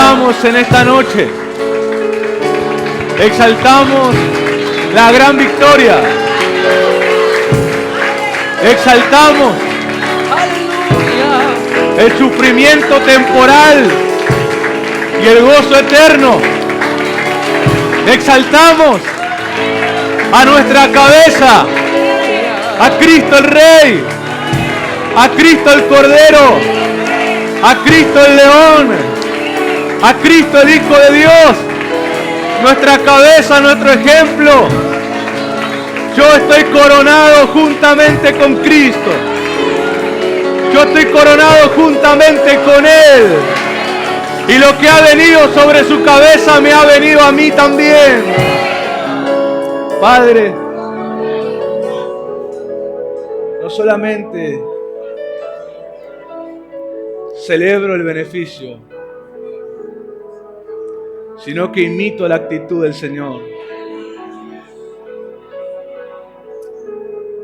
exaltamos en esta noche. Exaltamos la gran victoria. Exaltamos el sufrimiento temporal y el gozo eterno. Exaltamos a nuestra cabeza, a Cristo el Rey, a Cristo el Cordero, a Cristo el León, a Cristo el Hijo de Dios, nuestra cabeza, nuestro ejemplo. Yo estoy coronado juntamente con Cristo. Yo estoy coronado juntamente con Él. Y lo que ha venido sobre su cabeza me ha venido a mí también. Padre, no solamente celebro el beneficio, sino que imito la actitud del Señor.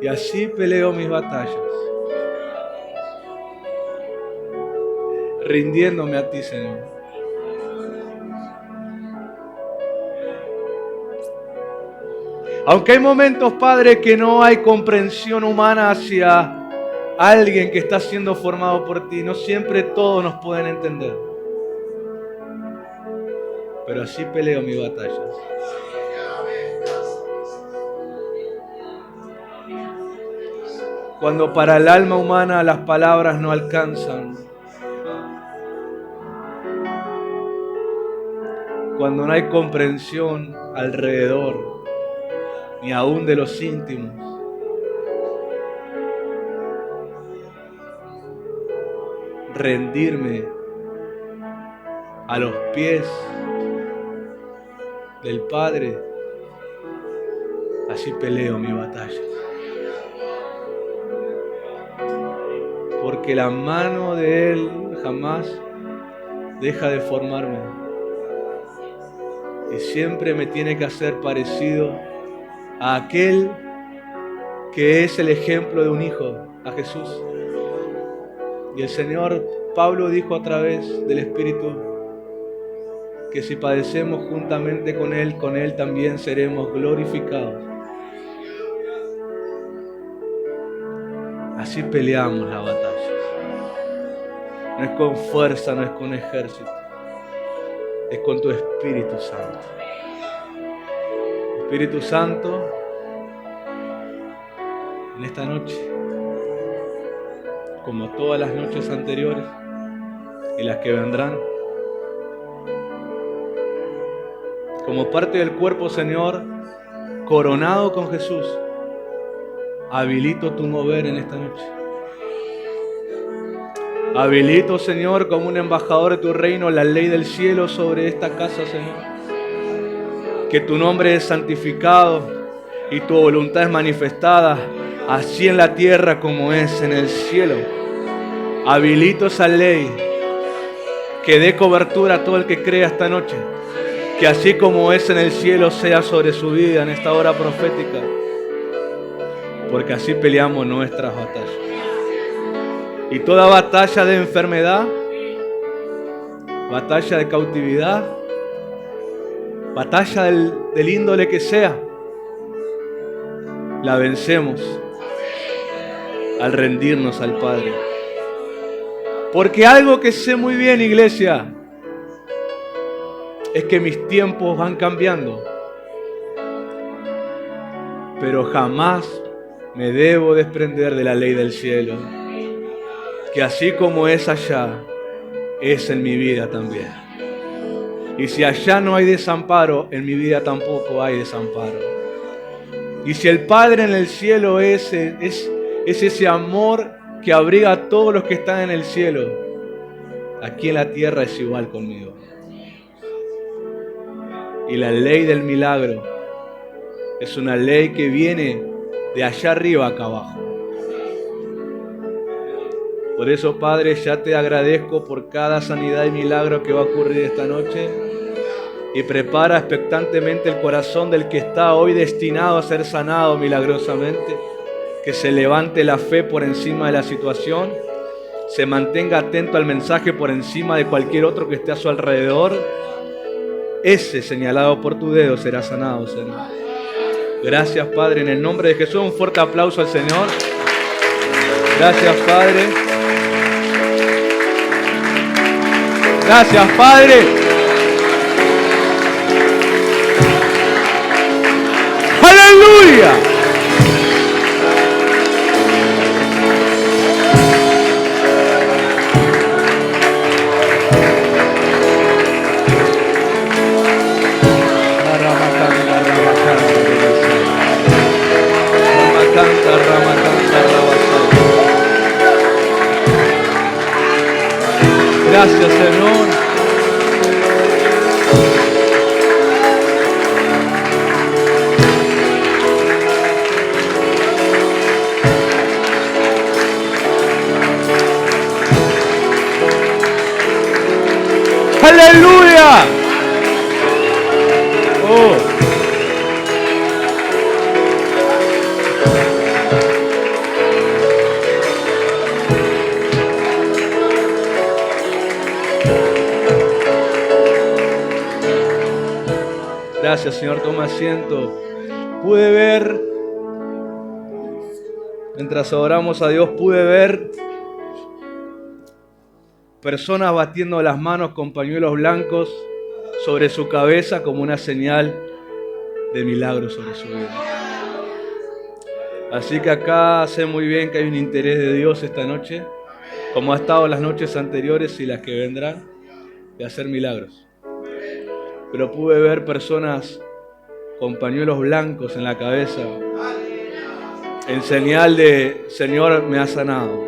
Y así peleo mis batallas, rindiéndome a ti, Señor. Aunque hay momentos, Padre, que no hay comprensión humana hacia alguien que está siendo formado por ti, no siempre todos nos pueden entender. Pero así peleo mis batallas. Cuando para el alma humana las palabras no alcanzan, cuando no hay comprensión alrededor, ni aún de los íntimos, rendirme a los pies del Padre, así peleo mi batalla. Porque la mano de Él jamás deja de formarme. Y siempre me tiene que hacer parecido a aquel que es el ejemplo de un hijo, a Jesús. Y el Señor Pablo dijo a través del Espíritu que si padecemos juntamente con Él también seremos glorificados. Así peleamos la batalla. No es con fuerza, no es con ejército. Es con tu Espíritu Santo. Espíritu Santo, en esta noche, como todas las noches anteriores y las que vendrán, como parte del cuerpo, Señor, coronado con Jesús, habilito tu mover en esta noche. Habilito, Señor, como un embajador de tu reino, la ley del cielo sobre esta casa, Señor. Que tu nombre es santificado y tu voluntad es manifestada, así en la tierra como es en el cielo. Habilito esa ley que dé cobertura a todo el que crea esta noche. Que así como es en el cielo sea sobre su vida en esta hora profética. Porque así peleamos nuestras batallas. Y toda batalla de enfermedad, batalla de cautividad, batalla del índole que sea, la vencemos al rendirnos al Padre. Porque algo que sé muy bien, iglesia, es que mis tiempos van cambiando, pero jamás me debo desprender de la ley del cielo, que así como es allá, es en mi vida también. Y si allá no hay desamparo, en mi vida tampoco hay desamparo. Y si el Padre en el cielo es ese amor que abriga a todos los que están en el cielo, aquí en la tierra es igual conmigo. Y la ley del milagro es una ley que viene de allá arriba acá abajo. Por eso, Padre, ya te agradezco por cada sanidad y milagro que va a ocurrir esta noche. Y prepara expectantemente el corazón del que está hoy destinado a ser sanado milagrosamente. Que se levante la fe por encima de la situación. se mantenga atento al mensaje por encima de cualquier otro que esté a su alrededor, ese señalado por tu dedo será sanado, Señor. Gracias, Padre, en el nombre de Jesús. Un fuerte aplauso al Señor. Gracias, Padre. Gracias, Padre. ¡Aleluya! Gracias, Señor. ¡Aleluya! Oh. Gracias, Señor. Toma asiento. Pude ver, mientras adoramos a Dios, pude ver personas batiendo las manos con pañuelos blancos sobre su cabeza como una señal de milagro sobre su vida. Así que acá sé muy bien que hay un interés de Dios esta noche, como ha estado las noches anteriores y las que vendrán, de hacer milagros. Pero pude ver personas con pañuelos blancos en la cabeza, en señal de Señor me ha sanado.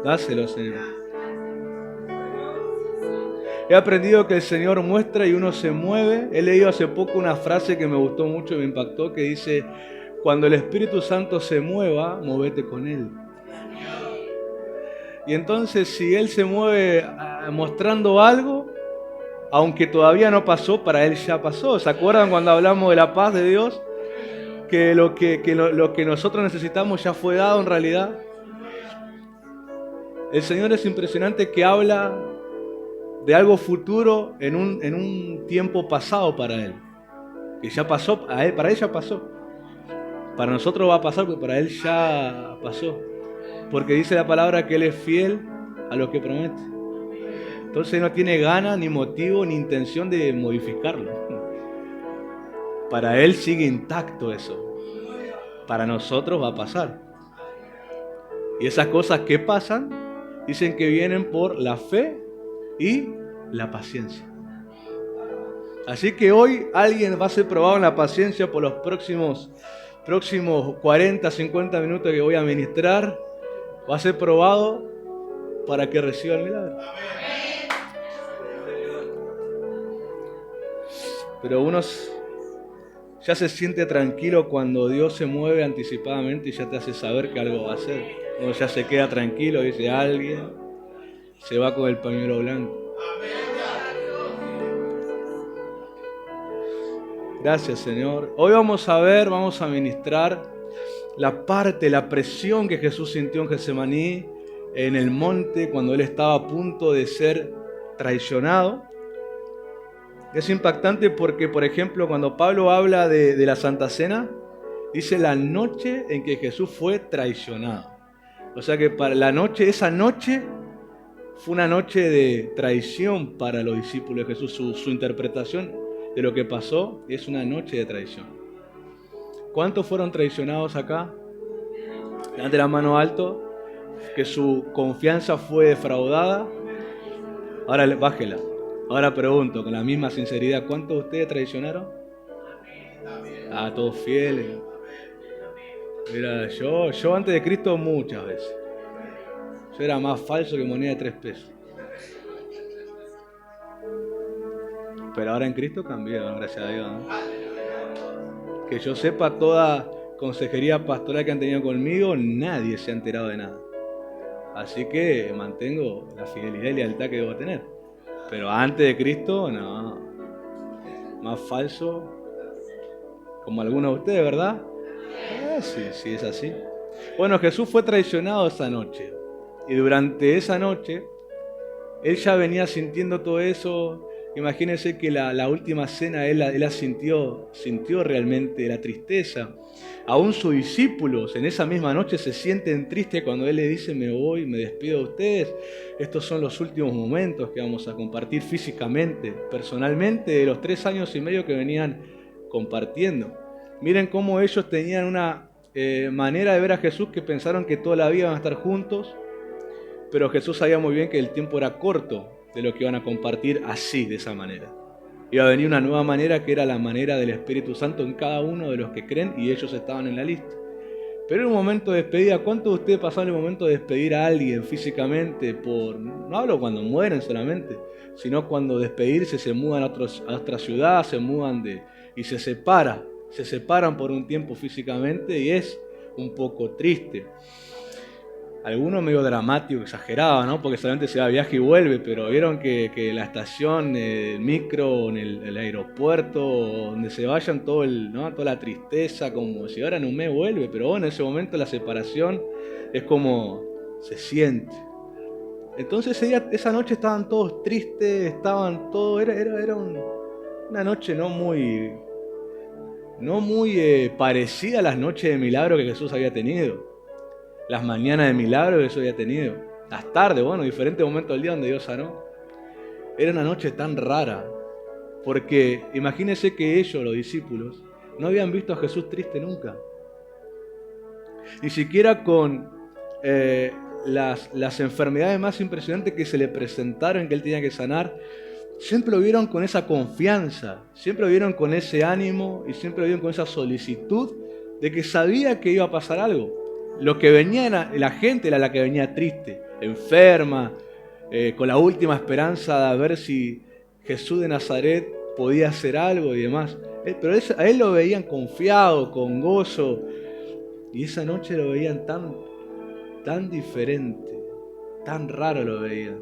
Dáselo, Señor. He aprendido que el Señor muestra y uno se mueve. He leído hace poco una frase que me gustó mucho y me impactó, que dice: cuando el Espíritu Santo se mueva, movete con Él. Y entonces, si Él se mueve mostrando algo, aunque todavía no pasó, para Él ya pasó. ¿Se acuerdan cuando hablamos de la paz de Dios? Que lo que nosotros necesitamos ya fue dado en realidad. El Señor es impresionante, que habla de algo futuro en un tiempo pasado para Él. Que ya pasó, para Él ya pasó. Para nosotros va a pasar, pero para Él ya pasó. Porque dice la palabra que Él es fiel a lo que promete. Entonces no tiene ganas, ni motivo, ni intención de modificarlo. Para Él sigue intacto eso. Para nosotros va a pasar. Y esas cosas que pasan, dicen que vienen por la fe y la paciencia. Así que hoy alguien va a ser probado en la paciencia por los próximos 40, 50 minutos que voy a ministrar. Va a ser probado para que reciba el milagro. Pero uno ya se siente tranquilo cuando Dios se mueve anticipadamente y ya te hace saber que algo va a hacer. Uno ya se queda tranquilo, dice: alguien se va con el pañuelo blanco. Gracias, Señor. Hoy vamos a ministrar la presión que Jesús sintió en Getsemaní, en el monte, cuando Él estaba a punto de ser traicionado. Es impactante porque, por ejemplo, cuando Pablo habla de la Santa Cena, dice la noche en que Jesús fue traicionado. O sea que esa noche fue una noche de traición para los discípulos de Jesús. Su interpretación de lo que pasó es una noche de traición. ¿Cuántos fueron traicionados acá? Levante la mano alto, que su confianza fue defraudada. Ahora bájela. Ahora pregunto con la misma sinceridad: ¿cuántos de ustedes traicionaron? Todos fieles. Mira, yo antes de Cristo muchas veces. Yo era más falso que moneda de 3 pesos. Pero ahora en Cristo cambié, gracias a Dios, ¿no? que yo sepa, toda consejería pastoral que han tenido conmigo, nadie se ha enterado de nada. Así que mantengo la fidelidad y lealtad que debo tener. Pero antes de Cristo, no. Más falso, como algunos de ustedes, ¿verdad? Sí, sí, es así. Bueno, Jesús fue traicionado esa noche. Y durante esa noche, él ya venía sintiendo todo eso. Imagínense que la última cena él la sintió realmente la tristeza. Aún sus discípulos en esa misma noche se sienten tristes cuando él le dice: me voy, me despido de ustedes. Estos son los últimos momentos que vamos a compartir físicamente, personalmente, de los 3 años y medio que venían compartiendo. Miren cómo ellos tenían una manera de ver a Jesús que pensaron que toda la vida iban a estar juntos, pero Jesús sabía muy bien que el tiempo era corto de lo que iban a compartir así, de esa manera. Iba a venir una nueva manera que era la manera del Espíritu Santo en cada uno de los que creen, y ellos estaban en la lista. Pero en un momento de despedida, ¿cuántos de ustedes pasaron el momento de despedir a alguien físicamente? No hablo cuando mueren solamente, sino cuando despedirse se mudan a otra ciudad, se mudan y se separan por un tiempo físicamente, y es un poco triste. Algunos medio dramático, exagerado, ¿no? Porque solamente se va de viaje y vuelve, pero vieron que la estación, el micro, en el aeropuerto, donde se vayan, toda la tristeza, como si ahora en un mes vuelve, pero bueno, en ese momento la separación es como se siente. Entonces esa noche estaban todos tristes, era una noche no muy parecida a las noches de milagro que Jesús había tenido. Las mañanas de milagro que Jesús había tenido. Las tardes, diferentes momentos del día donde Dios sanó. Era una noche tan rara. Porque imagínense que ellos, los discípulos, no habían visto a Jesús triste nunca. Ni siquiera con las enfermedades más impresionantes que se le presentaron, que él tenía que sanar. Siempre lo vieron con esa confianza. Siempre lo vieron con ese ánimo. Y siempre lo vieron con esa solicitud de que sabía que iba a pasar algo. Lo que venía, la gente era la que venía triste, enferma, con la última esperanza de ver si Jesús de Nazaret podía hacer algo y demás. Pero a él lo veían confiado, con gozo, y esa noche lo veían tan diferente, tan raro lo veían,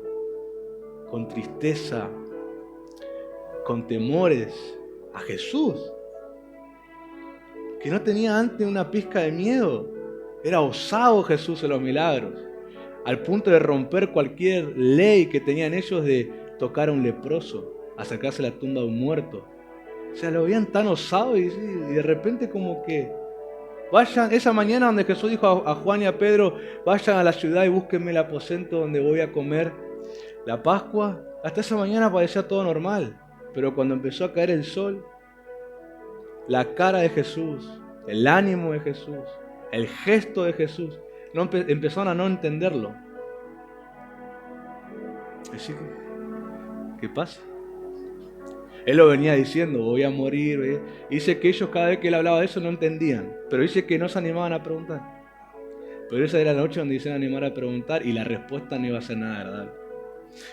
con tristeza, con temores a Jesús, que no tenía antes una pizca de miedo. Era osado Jesús en los milagros, al punto de romper cualquier ley que tenían ellos de tocar a un leproso, acercarse a la tumba de un muerto. O sea, lo veían tan osado y de repente como que vayan, esa mañana donde Jesús dijo a Juan y a Pedro: vayan a la ciudad y búsquenme el aposento donde voy a comer la Pascua. Hasta esa mañana parecía todo normal, pero cuando empezó a caer el sol, la cara de Jesús, el ánimo de Jesús, el gesto de Jesús, empezaron a no entenderlo. Así que, ¿qué pasa? Él lo venía diciendo: voy a morir. Y dice que ellos, cada vez que él hablaba de eso, no entendían. Pero dice que no se animaban a preguntar. Pero esa era la noche donde se animar a preguntar, y la respuesta no iba a ser nada agradable.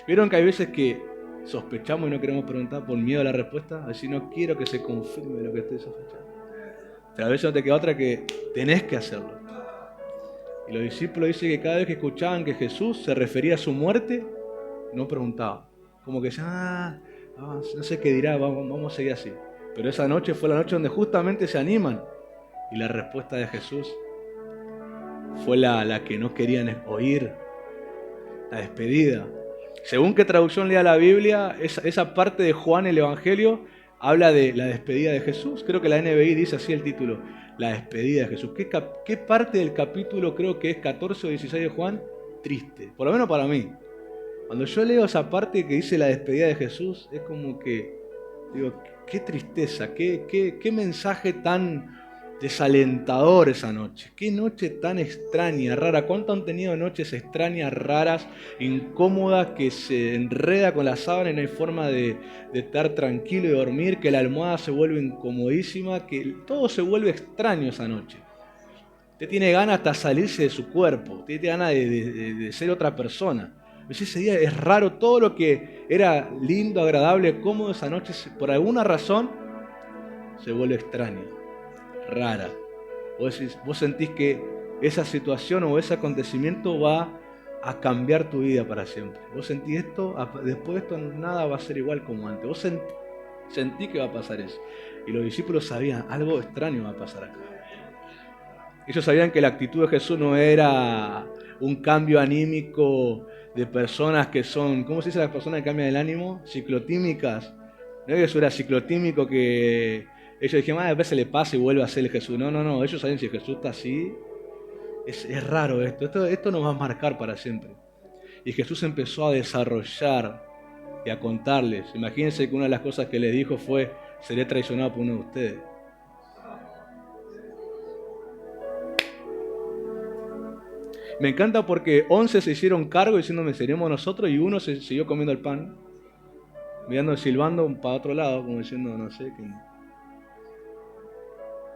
¿Vieron que hay veces que sospechamos y no queremos preguntar por miedo a la respuesta? Así: no quiero que se confirme lo que estoy sospechando. Pero a veces no te queda otra que tenés que hacerlo. Y los discípulos dicen que cada vez que escuchaban que Jesús se refería a su muerte, no preguntaban. Como que no sé qué dirá, vamos a seguir así. Pero esa noche fue la noche donde justamente se animan. Y la respuesta de Jesús fue la que no querían oír. La despedida. Según qué traducción lea la Biblia, esa parte de Juan, el Evangelio, habla de la despedida de Jesús. Creo que la NBI dice así el título: la despedida de Jesús. ¿Qué parte del capítulo, creo que es 14 o 16 de Juan, triste? Por lo menos para mí. Cuando yo leo esa parte que dice la despedida de Jesús, es como que digo: qué tristeza, qué mensaje tan desalentador esa noche. Qué noche tan extraña, rara. ¿Cuánto han tenido noches extrañas, raras, incómodas, que se enreda con la sábana y no hay forma de estar tranquilo y dormir, que la almohada se vuelve incomodísima, que todo se vuelve extraño esa noche? Usted tiene ganas hasta salirse de su cuerpo, usted tiene ganas de ser otra persona. Pues ese día es raro, todo lo que era lindo, agradable, cómodo esa noche, por alguna razón se vuelve extraño. rara. Vos sentís que esa situación o ese acontecimiento va a cambiar tu vida para siempre. Vos sentís esto, después de esto nada va a ser igual como antes. Vos sentís que va a pasar eso. Y los discípulos sabían, algo extraño va a pasar acá. Ellos sabían que la actitud de Jesús no era un cambio anímico de personas que son, ¿cómo se dice las personas que cambian el ánimo? Ciclotímicas. No es que eso era ciclotímico que ellos dijeron, a veces le pasa y vuelve a ser el Jesús. No, ellos saben si Jesús está así. Es raro esto nos va a marcar para siempre. Y Jesús empezó a desarrollar y a contarles. Imagínense que una de las cosas que les dijo fue, seré traicionado por uno de ustedes. Me encanta porque 11 se hicieron cargo diciéndome, seremos nosotros, y uno se siguió comiendo el pan, mirando, silbando para otro lado, como diciendo, no sé quién.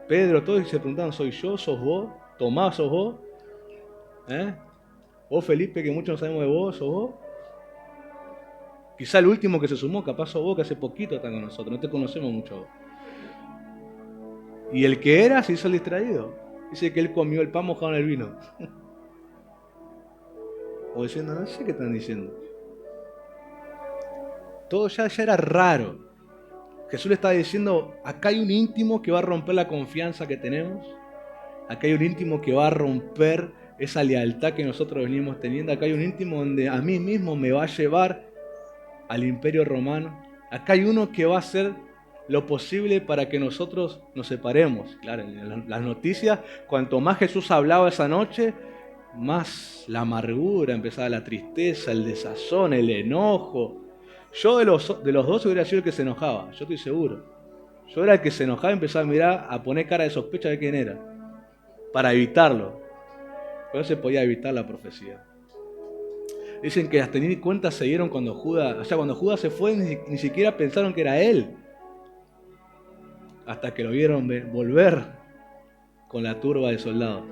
Pedro, todos se preguntaban, ¿soy yo? ¿Sos vos? ¿Tomás, sos vos? ¿Vos, Felipe, que muchos no sabemos de vos, sos vos? Quizá el último que se sumó, capaz sos vos, que hace poquito están con nosotros, no te conocemos mucho vos. Y el que era se hizo el distraído. Dice que él comió el pan mojado en el vino. O diciendo, no sé qué están diciendo. Todo ya era raro. Jesús le estaba diciendo, acá hay un íntimo que va a romper la confianza que tenemos. Acá hay un íntimo que va a romper esa lealtad que nosotros venimos teniendo. Acá hay un íntimo donde a mí mismo me va a llevar al Imperio Romano. Acá hay uno que va a hacer lo posible para que nosotros nos separemos. Claro, en las noticias, cuanto más Jesús hablaba esa noche, más la amargura, empezaba la tristeza, el desazón, el enojo. Yo de los dos hubiera sido el que se enojaba, yo estoy seguro. Yo era el que se enojaba y empezaba a mirar, a poner cara de sospecha de quién era, para evitarlo. Pero no se podía evitar la profecía. Dicen que hasta ni cuenta se dieron cuando Judas se fue, ni siquiera pensaron que era él. Hasta que lo vieron volver con la turba de soldados.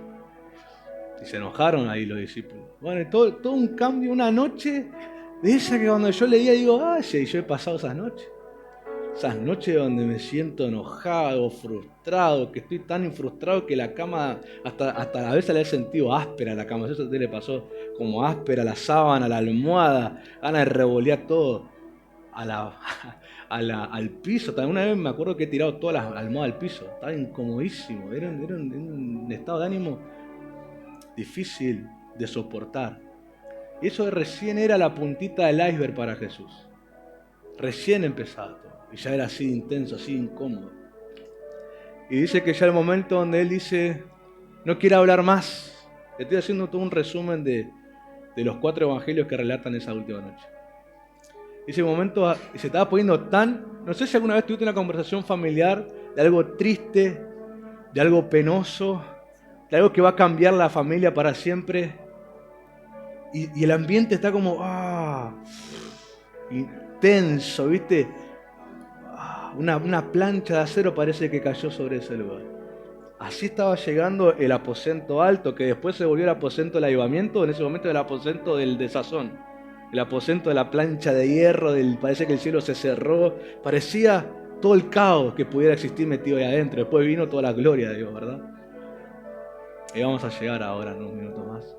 Y se enojaron ahí los discípulos. Bueno, todo un cambio, una noche de esa que cuando yo leía digo, y yo he pasado esas noches. Esas noches donde me siento enojado, frustrado, que estoy tan frustrado que la cama, hasta a veces la he sentido áspera la cama. Eso te le pasó como áspera la sábana, la almohada, ganas de revolear todo al piso. También una vez me acuerdo que he tirado todas las almohadas al piso. Estaba incomodísimo, era un estado de ánimo difícil de soportar. Y eso recién era la puntita del iceberg para Jesús. Recién empezaba todo. Y ya era así intenso, así incómodo. Y dice que ya el momento donde él dice, no quiere hablar más. Estoy haciendo todo un resumen de los 4 evangelios que relatan esa última noche. Ese momento se estaba poniendo tan... No sé si alguna vez tuviste una conversación familiar de algo triste, de algo penoso, de algo que va a cambiar la familia para siempre. Y el ambiente está como... intenso, ¿viste? Una plancha de acero parece que cayó sobre ese lugar. Así estaba llegando el aposento alto, que después se volvió el aposento del avivamiento, en ese momento el aposento del desazón. El aposento de la plancha de hierro, parece que el cielo se cerró. Parecía todo el caos que pudiera existir metido ahí adentro. Después vino toda la gloria de Dios, ¿verdad? Y vamos a llegar ahora en un minuto más.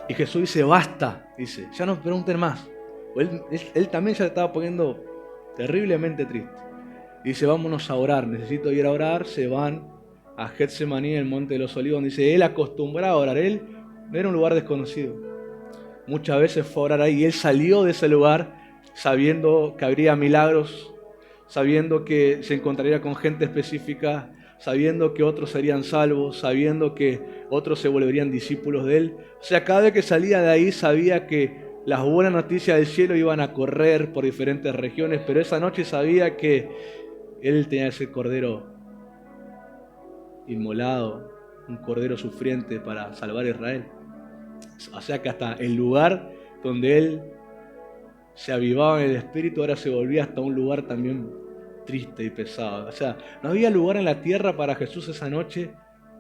Y Jesús dice, basta, dice, ya no pregunten más. Él también ya estaba poniendo terriblemente triste. Y dice, vámonos a orar, necesito ir a orar. Se van a Getsemaní, en el Monte de los Olivos. Dice, él acostumbraba a orar, él no era un lugar desconocido. Muchas veces fue a orar ahí y él salió de ese lugar sabiendo que habría milagros, sabiendo que se encontraría con gente específica, sabiendo que otros serían salvos, sabiendo que otros se volverían discípulos de él. O sea, cada vez que salía de ahí sabía que las buenas noticias del cielo iban a correr por diferentes regiones, pero esa noche sabía que él tenía ese cordero inmolado, un cordero sufriente para salvar a Israel. O sea que hasta el lugar donde él se avivaba en el espíritu ahora se volvía hasta un lugar también triste y pesado. O sea, no había lugar en la tierra para Jesús esa noche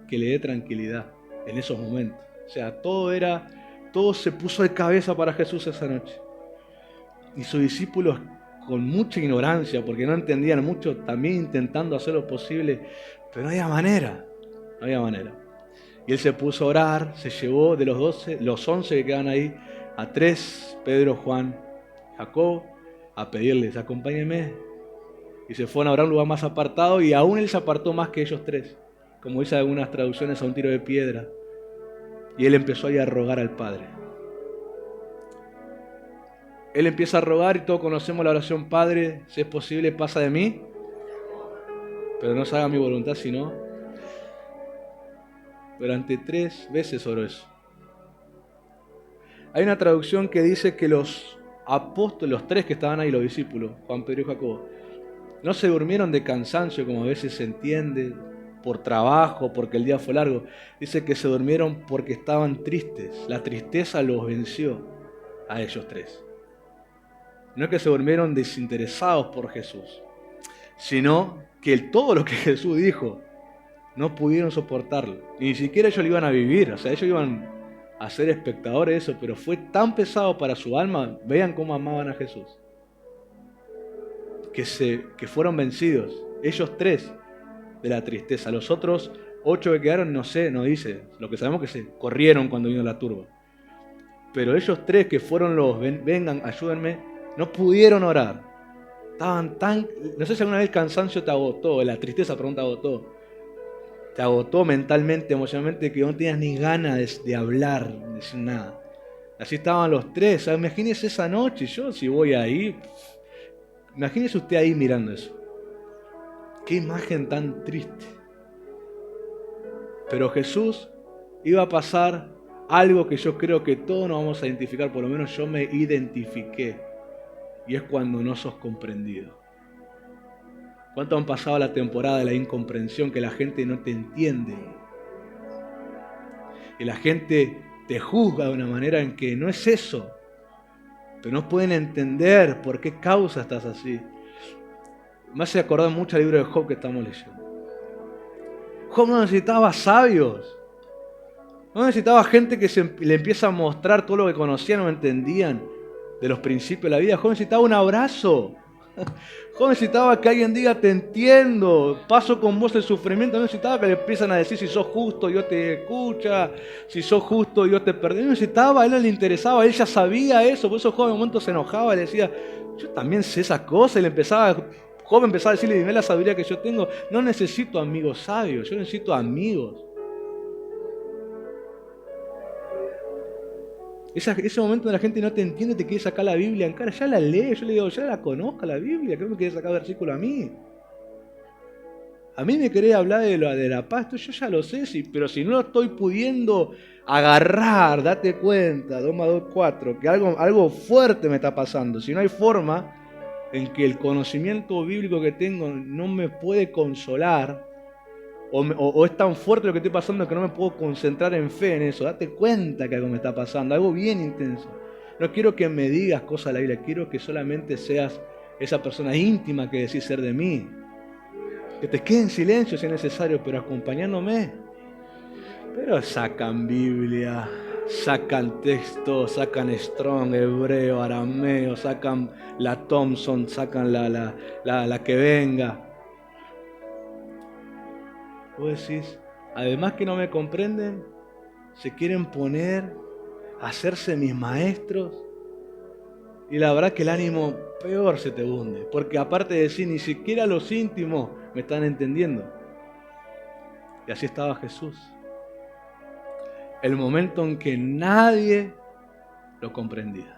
que le dé tranquilidad en esos momentos. O sea, todo se puso de cabeza para Jesús esa noche. Y sus discípulos con mucha ignorancia, porque no entendían mucho, también intentando hacer lo posible, pero no había manera, no había manera. Y él se puso a orar, se llevó de los 12, los 11 que quedan ahí, a 3, Pedro, Juan, Jacob, a pedirles, acompáñenme. Y se fueron a orar a un lugar más apartado, y aún él se apartó más que ellos 3, como dice algunas traducciones, a un tiro de piedra. Y él empezó ahí a rogar al Padre. Él empieza a rogar y todos conocemos la oración: Padre, si es posible, pasa de mí, pero no se haga mi voluntad, sino. Durante 3 veces oró eso. Hay una traducción que dice que los apóstoles, los 3 que estaban ahí, los discípulos, Juan, Pedro y Jacobo, no se durmieron de cansancio, como a veces se entiende, por trabajo, porque el día fue largo. Dice que se durmieron porque estaban tristes. La tristeza los venció a ellos 3. No es que se durmieron desinteresados por Jesús, sino que todo lo que Jesús dijo no pudieron soportarlo. Ni siquiera ellos lo iban a vivir, o sea, ellos iban a ser espectadores de eso, pero fue tan pesado para su alma. Vean cómo amaban a Jesús, que fueron vencidos, ellos 3, de la tristeza. Los otros 8 que quedaron, no sé, no dice. Lo que sabemos es que se corrieron cuando vino la turba. Pero ellos 3 que fueron los vengan, ayúdenme, no pudieron orar. Estaban tan... No sé si alguna vez el cansancio te agotó, la tristeza, perdón, te agotó. Te agotó mentalmente, emocionalmente, que no tenías ni ganas de hablar, de decir nada. Así estaban los 3. O sea, imagínese esa noche, yo si voy ahí... Imagínese usted ahí mirando eso. Qué imagen tan triste. Pero Jesús iba a pasar algo que yo creo que todos nos vamos a identificar, por lo menos yo me identifiqué. Y es cuando no sos comprendido. ¿Cuánto han pasado la temporada de la incomprensión, que la gente no te entiende? Y la gente te juzga de una manera en que no es eso. Pero no pueden entender por qué causa estás así. Me hace acordar mucho al libro de Job que estamos leyendo. Job no necesitaba sabios. No necesitaba gente que le empieza a mostrar todo lo que conocían o entendían de los principios de la vida. Job necesitaba un abrazo. Job necesitaba que alguien diga: te entiendo, paso con vos el sufrimiento. No necesitaba que le empiezan a decir: si sos justo, Dios te escucha. Si sos justo, Dios te perdona. No necesitaba, a él no le interesaba, él ya sabía eso. Por eso Job en un momento se enojaba y le decía: yo también sé esas cosas. Y Job empezaba a decirle: dime la sabiduría que yo tengo. No necesito amigos sabios, yo necesito amigos. Ese momento donde la gente no te entiende, te quiere sacar la Biblia en cara. Ya la lee, yo le digo: ya la conozco la Biblia, ¿qué me quiere sacar versículo a mí? A mí me querés hablar de la paz, yo ya lo sé, pero si no lo estoy pudiendo agarrar, date cuenta, 2 más 2, 4, que algo fuerte me está pasando. Si no hay forma en que el conocimiento bíblico que tengo no me puede consolar, o es tan fuerte lo que estoy pasando que no me puedo concentrar en fe en eso. Date cuenta que algo me está pasando, algo bien intenso. No quiero que me digas cosas de la Biblia, quiero que solamente seas esa persona íntima que decís ser de mí. Que te quede en silencio si es necesario, pero acompañándome. Pero sacan Biblia, sacan texto, sacan Strong, hebreo, arameo, sacan la Thompson, sacan la que venga. Vos decís, además que no me comprenden, se quieren poner a hacerse mis maestros. Y la verdad que el ánimo peor se te hunde, porque aparte de decir, ni siquiera los íntimos me están entendiendo. Y así estaba Jesús. El momento en que nadie lo comprendía.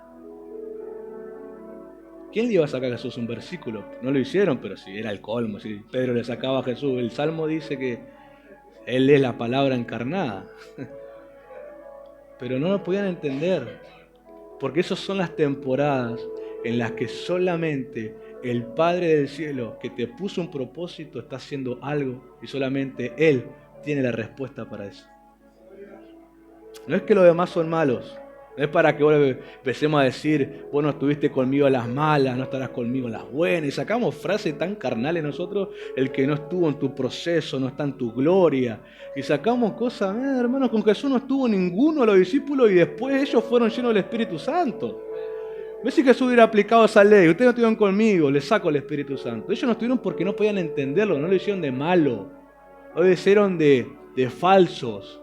¿Quién le iba a sacar a Jesús un versículo? No lo hicieron, pero sí, era el colmo. Sí. Pedro le sacaba a Jesús. El Salmo dice que Él es la palabra encarnada. Pero no lo podían entender. Porque esas son las temporadas en las que solamente el Padre del cielo, que te puso un propósito, está haciendo algo. Y solamente Él tiene la respuesta para eso. No es que los demás son malos. No es para que vos empecemos a decir: vos no estuviste conmigo en las malas, no estarás conmigo en las buenas. Y sacamos frases tan carnales nosotros: el que no estuvo en tu proceso no está en tu gloria. Y sacamos cosas: hermanos, con Jesús no estuvo ninguno de los discípulos y después ellos fueron llenos del Espíritu Santo. Ve si Jesús hubiera aplicado esa ley. Ustedes no estuvieron conmigo, les saco el Espíritu Santo. Ellos no estuvieron porque no podían entenderlo, no lo hicieron de malo. No lo hicieron de falsos.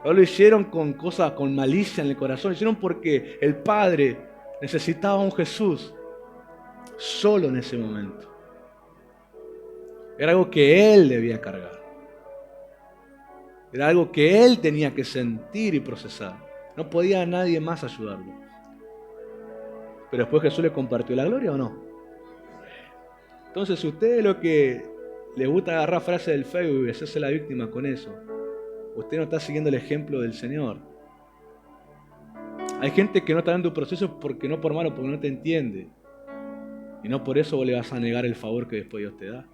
No lo hicieron con cosas, con malicia en el corazón. Lo hicieron porque el Padre necesitaba a un Jesús solo en ese momento. Era algo que Él debía cargar. Era algo que Él tenía que sentir y procesar. No podía nadie más ayudarlo. Pero después Jesús le compartió la gloria, ¿o no? Entonces, si ustedes lo que les gusta agarrar frases del Facebook y hacerse la víctima con eso, usted no está siguiendo el ejemplo del Señor. Hay gente que no está dando un proceso porque no por malo, porque no te entiende. Y no por eso vos le vas a negar el favor que después Dios te da.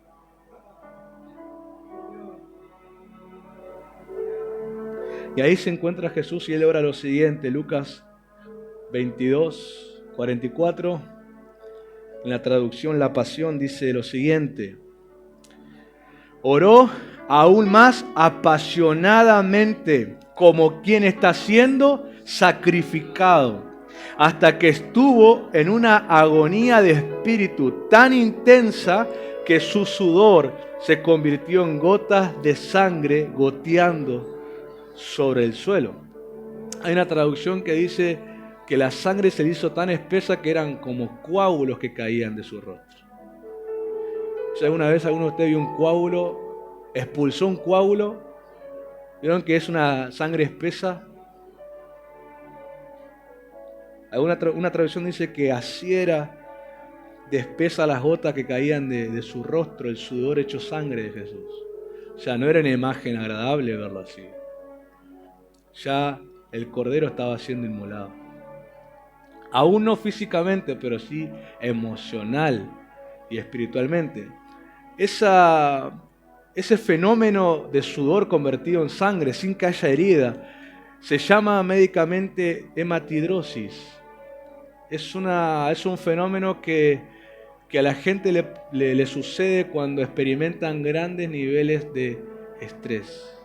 Y ahí se encuentra Jesús y Él ora lo siguiente, Lucas 22, 44. En la traducción La Pasión dice lo siguiente: oró aún más apasionadamente, como quien está siendo sacrificado, hasta que estuvo en una agonía de espíritu tan intensa que su sudor se convirtió en gotas de sangre goteando sobre el suelo. Hay una traducción que dice que la sangre se le hizo tan espesa que eran como coágulos que caían de su rostro. Si alguna vez alguno de ustedes vio un coágulo, expulsó un coágulo, ¿vieron que es una sangre espesa? Una traducción dice que así era de espesa las gotas que caían de su rostro, el sudor hecho sangre de Jesús. O sea, no era una imagen agradable verlo así. Ya el Cordero estaba siendo inmolado. Aún no físicamente, pero sí emocional y espiritualmente. Ese fenómeno de sudor convertido en sangre sin que haya herida se llama médicamente hematidrosis. Es un fenómeno que a la gente le sucede cuando experimentan grandes niveles de estrés.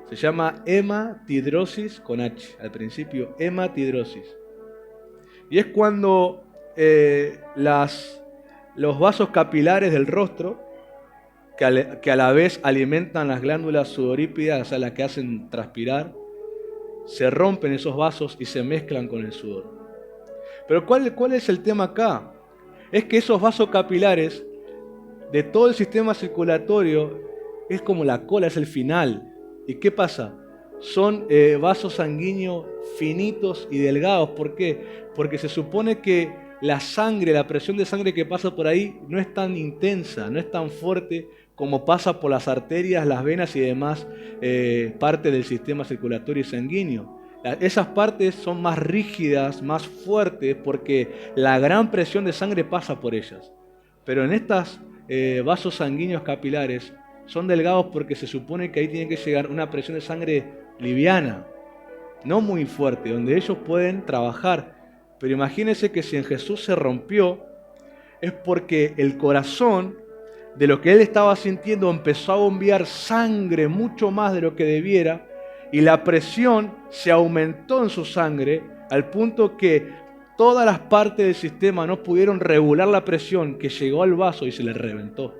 Se llama hematidrosis con H al principio, hematidrosis. Y es cuando los vasos capilares del rostro, que a la vez alimentan las glándulas sudorípidas, o sea, las que hacen transpirar, se rompen esos vasos y se mezclan con el sudor. Pero ¿cuál es el tema acá? Es que esos vasos capilares de todo el sistema circulatorio es como la cola, es el final. ¿Y qué pasa? Son vasos sanguíneos finitos y delgados. ¿Por qué? Porque se supone que la sangre, la presión de sangre que pasa por ahí no es tan intensa, no es tan fuerte como pasa por las arterias, las venas y demás partes del sistema circulatorio y sanguíneo. Esas partes son más rígidas, más fuertes, porque la gran presión de sangre pasa por ellas. Pero en estos vasos sanguíneos capilares son delgados porque se supone que ahí tiene que llegar una presión de sangre liviana, no muy fuerte, donde ellos pueden trabajar. Pero imagínense que si en Jesús se rompió, es porque el corazón de lo que él estaba sintiendo empezó a bombear sangre mucho más de lo que debiera, y la presión se aumentó en su sangre al punto que todas las partes del sistema no pudieron regular la presión, que llegó al vaso y se le reventó.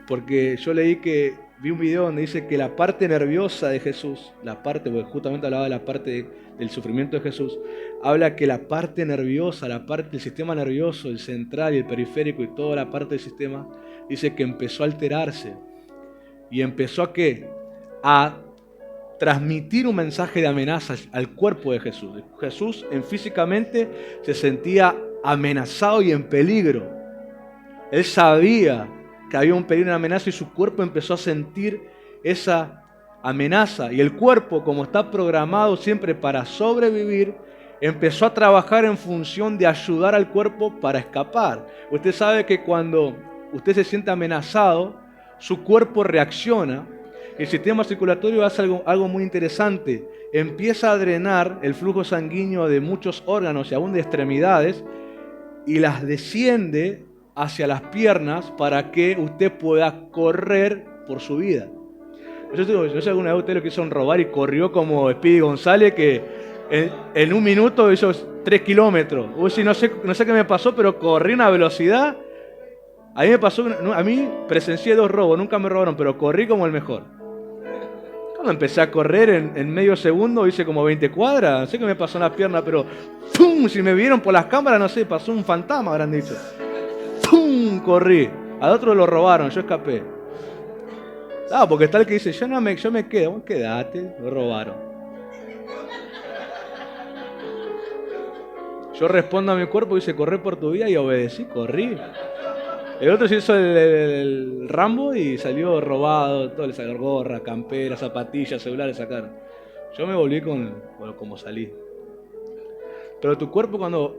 Porque yo vi un video donde dice que la parte nerviosa de Jesús, porque justamente hablaba de la parte del sufrimiento de Jesús, habla que la parte nerviosa, el sistema nervioso, el central y el periférico y toda la parte del sistema, dice que empezó a alterarse y empezó a transmitir un mensaje de amenaza al cuerpo de Jesús. Jesús físicamente se sentía amenazado y en peligro. Él sabía que había un peligro, una amenaza, y su cuerpo empezó a sentir esa amenaza. Y el cuerpo, como está programado siempre para sobrevivir, empezó a trabajar en función de ayudar al cuerpo para escapar. Usted sabe que cuando usted se siente amenazado, su cuerpo reacciona. El sistema circulatorio hace algo muy interesante. Empieza a drenar el flujo sanguíneo de muchos órganos y aún de extremidades, y las desciende hacia las piernas para que usted pueda correr por su vida. Yo sé alguna vez usted lo quisieron robar y corrió como Speedy González que en un minuto hizo 3 kilómetros. Uy, sí, no sé qué me pasó, pero corrí a una velocidad. A mí me pasó, a mí presencié 2 robos, nunca me robaron, pero corrí como el mejor. Cuando empecé a correr en medio segundo hice como 20 cuadras, no sé qué me pasó en la pierna, pero ¡pum! Si me vieron por las cámaras, no sé, pasó un fantasma, habrán dicho. ¡Pum! Corrí. Al otro lo robaron, yo escapé. Ah, porque está el que dice, yo me quedo. Vos quedate, lo robaron. Yo respondo a mi cuerpo y dice, corre por tu vida y obedecí, corrí. El otro se hizo el Rambo y salió robado, todo le sacó gorra, campera, zapatillas, celulares sacaron. Yo me volví como salí. Pero tu cuerpo cuando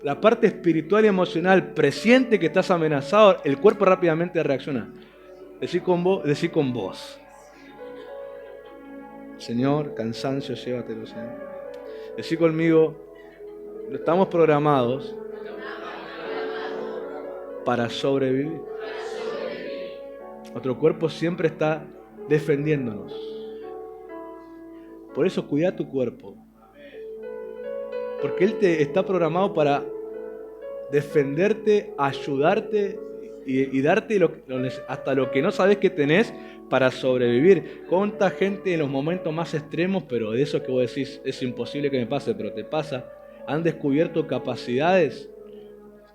la parte espiritual y emocional presiente que estás amenazado, el cuerpo rápidamente reacciona. Decí con vos. Señor, cansancio, llévatelo, Señor. Decí conmigo, estamos programados para sobrevivir. Nuestro cuerpo siempre está defendiéndonos. Por eso cuida tu cuerpo. Porque Él te está programado para defenderte, ayudarte y darte hasta lo que no sabes que tenés para sobrevivir. ¿Cuánta gente en los momentos más extremos, pero de eso que vos decís es imposible que me pase, pero te pasa, han descubierto capacidades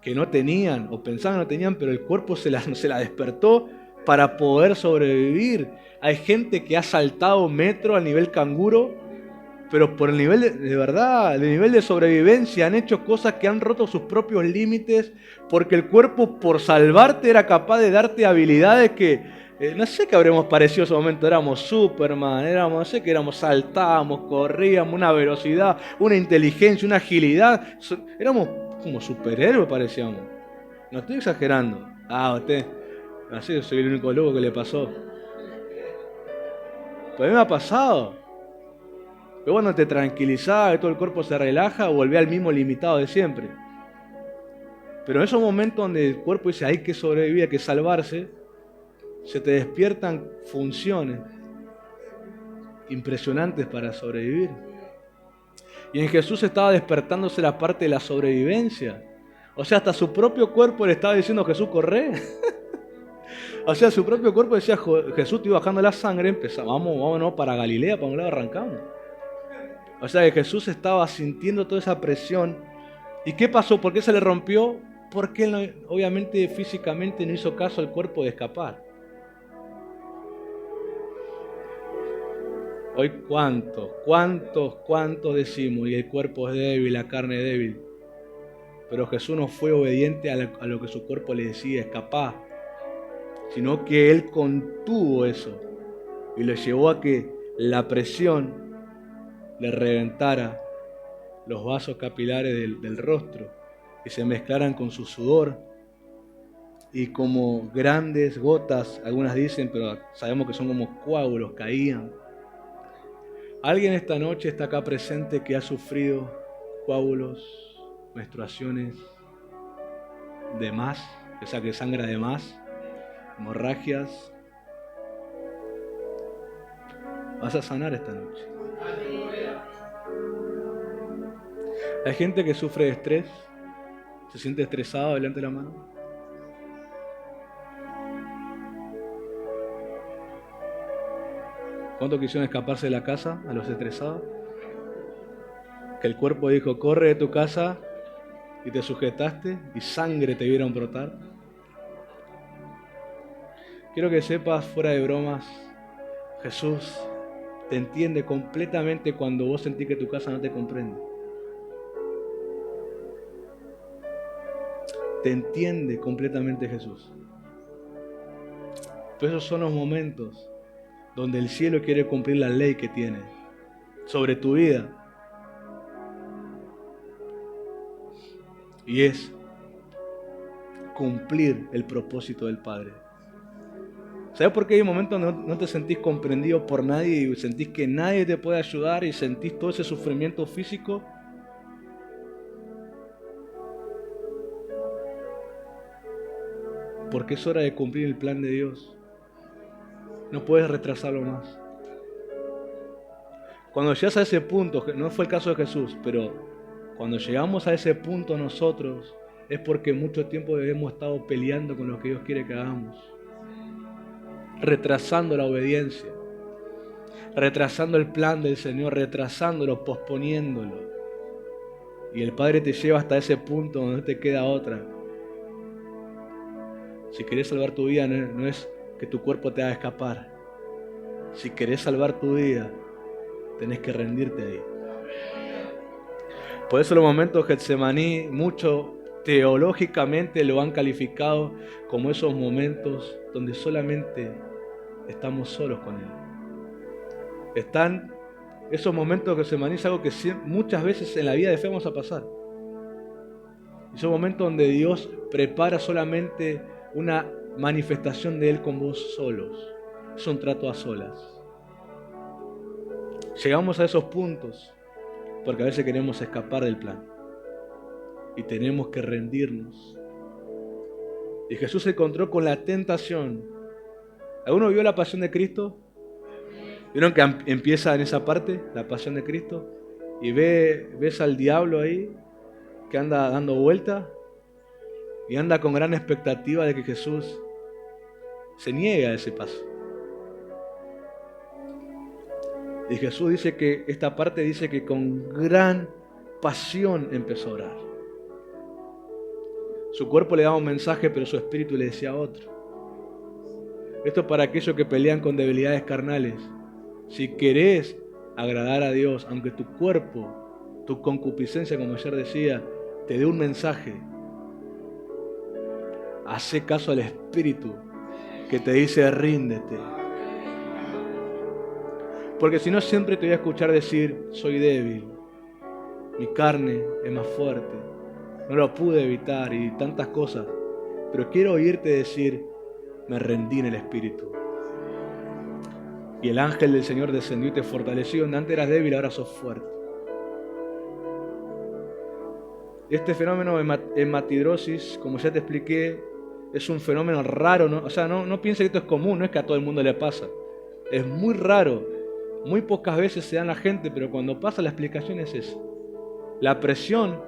que no tenían o pensaban que no tenían, pero el cuerpo se la despertó para poder sobrevivir? Hay gente que ha saltado metro al nivel canguro, pero por el nivel de verdad, el nivel de sobrevivencia, han hecho cosas que han roto sus propios límites, porque el cuerpo por salvarte era capaz de darte habilidades que, no sé qué habremos parecido en ese momento, éramos Superman, no sé qué éramos, saltábamos, corríamos, una velocidad, una inteligencia, una agilidad, éramos como superhéroes parecíamos. No estoy exagerando. Usted, así yo soy el único loco que le pasó. Pero a mí me ha pasado. Pero cuando te tranquilizás, que todo el cuerpo se relaja, volvés al mismo limitado de siempre. Pero en esos momentos donde el cuerpo dice hay que sobrevivir, hay que salvarse, se te despiertan funciones impresionantes para sobrevivir. Y en Jesús estaba despertándose la parte de la sobrevivencia. O sea, hasta su propio cuerpo le estaba diciendo, Jesús, corre. O sea, su propio cuerpo decía, Jesús, te iba bajando la sangre, vámonos para Galilea, para un lado arrancamos. O sea que Jesús estaba sintiendo toda esa presión. ¿Y qué pasó? ¿Por qué se le rompió? Porque él obviamente físicamente no hizo caso al cuerpo de escapar. Hoy cuántos decimos, y el cuerpo es débil, la carne es débil. Pero Jesús no fue obediente a lo que su cuerpo le decía, escapar, sino que Él contuvo eso y lo llevó a que la presión le reventara los vasos capilares del rostro y se mezclaran con su sudor y como grandes gotas, algunas dicen, pero sabemos que son como coágulos, caían. ¿Alguien esta noche está acá presente que ha sufrido coágulos, menstruaciones de más, o sea que sangra de más, hemorragias? Vas a sanar esta noche. Hay gente que sufre de estrés, se siente estresado, delante de la mano. ¿Cuántos quisieron escaparse de la casa a los estresados? Que el cuerpo dijo, corre de tu casa y te sujetaste y sangre te vieron brotar. Quiero que sepas, fuera de bromas, Jesús te entiende completamente cuando vos sentís que tu casa no te comprende. Te entiende completamente Jesús. Pero esos son los momentos donde el cielo quiere cumplir la ley que tiene sobre tu vida. Y es cumplir el propósito del Padre. ¿Sabes por qué hay momentos donde no te sentís comprendido por nadie y sentís que nadie te puede ayudar y sentís todo ese sufrimiento físico? Porque es hora de cumplir el plan de Dios. No puedes retrasarlo más. Cuando llegas a ese punto, que no fue el caso de Jesús, pero cuando llegamos a ese punto nosotros, es porque mucho tiempo hemos estado peleando con lo que Dios quiere que hagamos. Retrasando la obediencia. Retrasando el plan del Señor, retrasándolo, posponiéndolo. Y el Padre te lleva hasta ese punto donde no te queda otra. Si querés salvar tu vida, no es que tu cuerpo te haga escapar. Si querés salvar tu vida, tenés que rendirte ahí. Por eso los momentos de Getsemaní, mucho teológicamente lo han calificado como esos momentos donde solamente estamos solos con Él. Esos momentos de Getsemaní es algo que muchas veces en la vida de fe vamos a pasar. Esos momentos donde Dios prepara solamente una manifestación de Él con vos solos. Es un trato a solas. Llegamos a esos puntos porque a veces queremos escapar del plan y tenemos que rendirnos. Y Jesús se encontró con la tentación. ¿Alguno vio la pasión de Cristo? ¿Vieron que empieza en esa parte, la pasión de Cristo? Y ves al diablo ahí que anda dando vuelta y anda con gran expectativa de que Jesús se niegue a ese paso. Y Jesús dice que esta parte dice que con gran pasión empezó a orar. Su cuerpo le daba un mensaje, pero su espíritu le decía otro. Esto es para aquellos que pelean con debilidades carnales. Si querés agradar a Dios, aunque tu cuerpo, tu concupiscencia, como ayer decía, te dé un mensaje, hace caso al espíritu que te dice ríndete. Porque si no, siempre te voy a escuchar decir, soy débil, mi carne es más fuerte, no lo pude evitar y tantas cosas. Pero quiero oírte decir, me rendí en el Espíritu. Y el ángel del Señor descendió y te fortaleció. Donde antes eras débil, ahora sos fuerte. Este fenómeno de hematidrosis, como ya te expliqué, es un fenómeno raro, ¿no? O sea, no pienses que esto es común, no es que a todo el mundo le pasa. Es muy raro. Muy pocas veces se da en la gente, pero cuando pasa la explicación es esa. La presión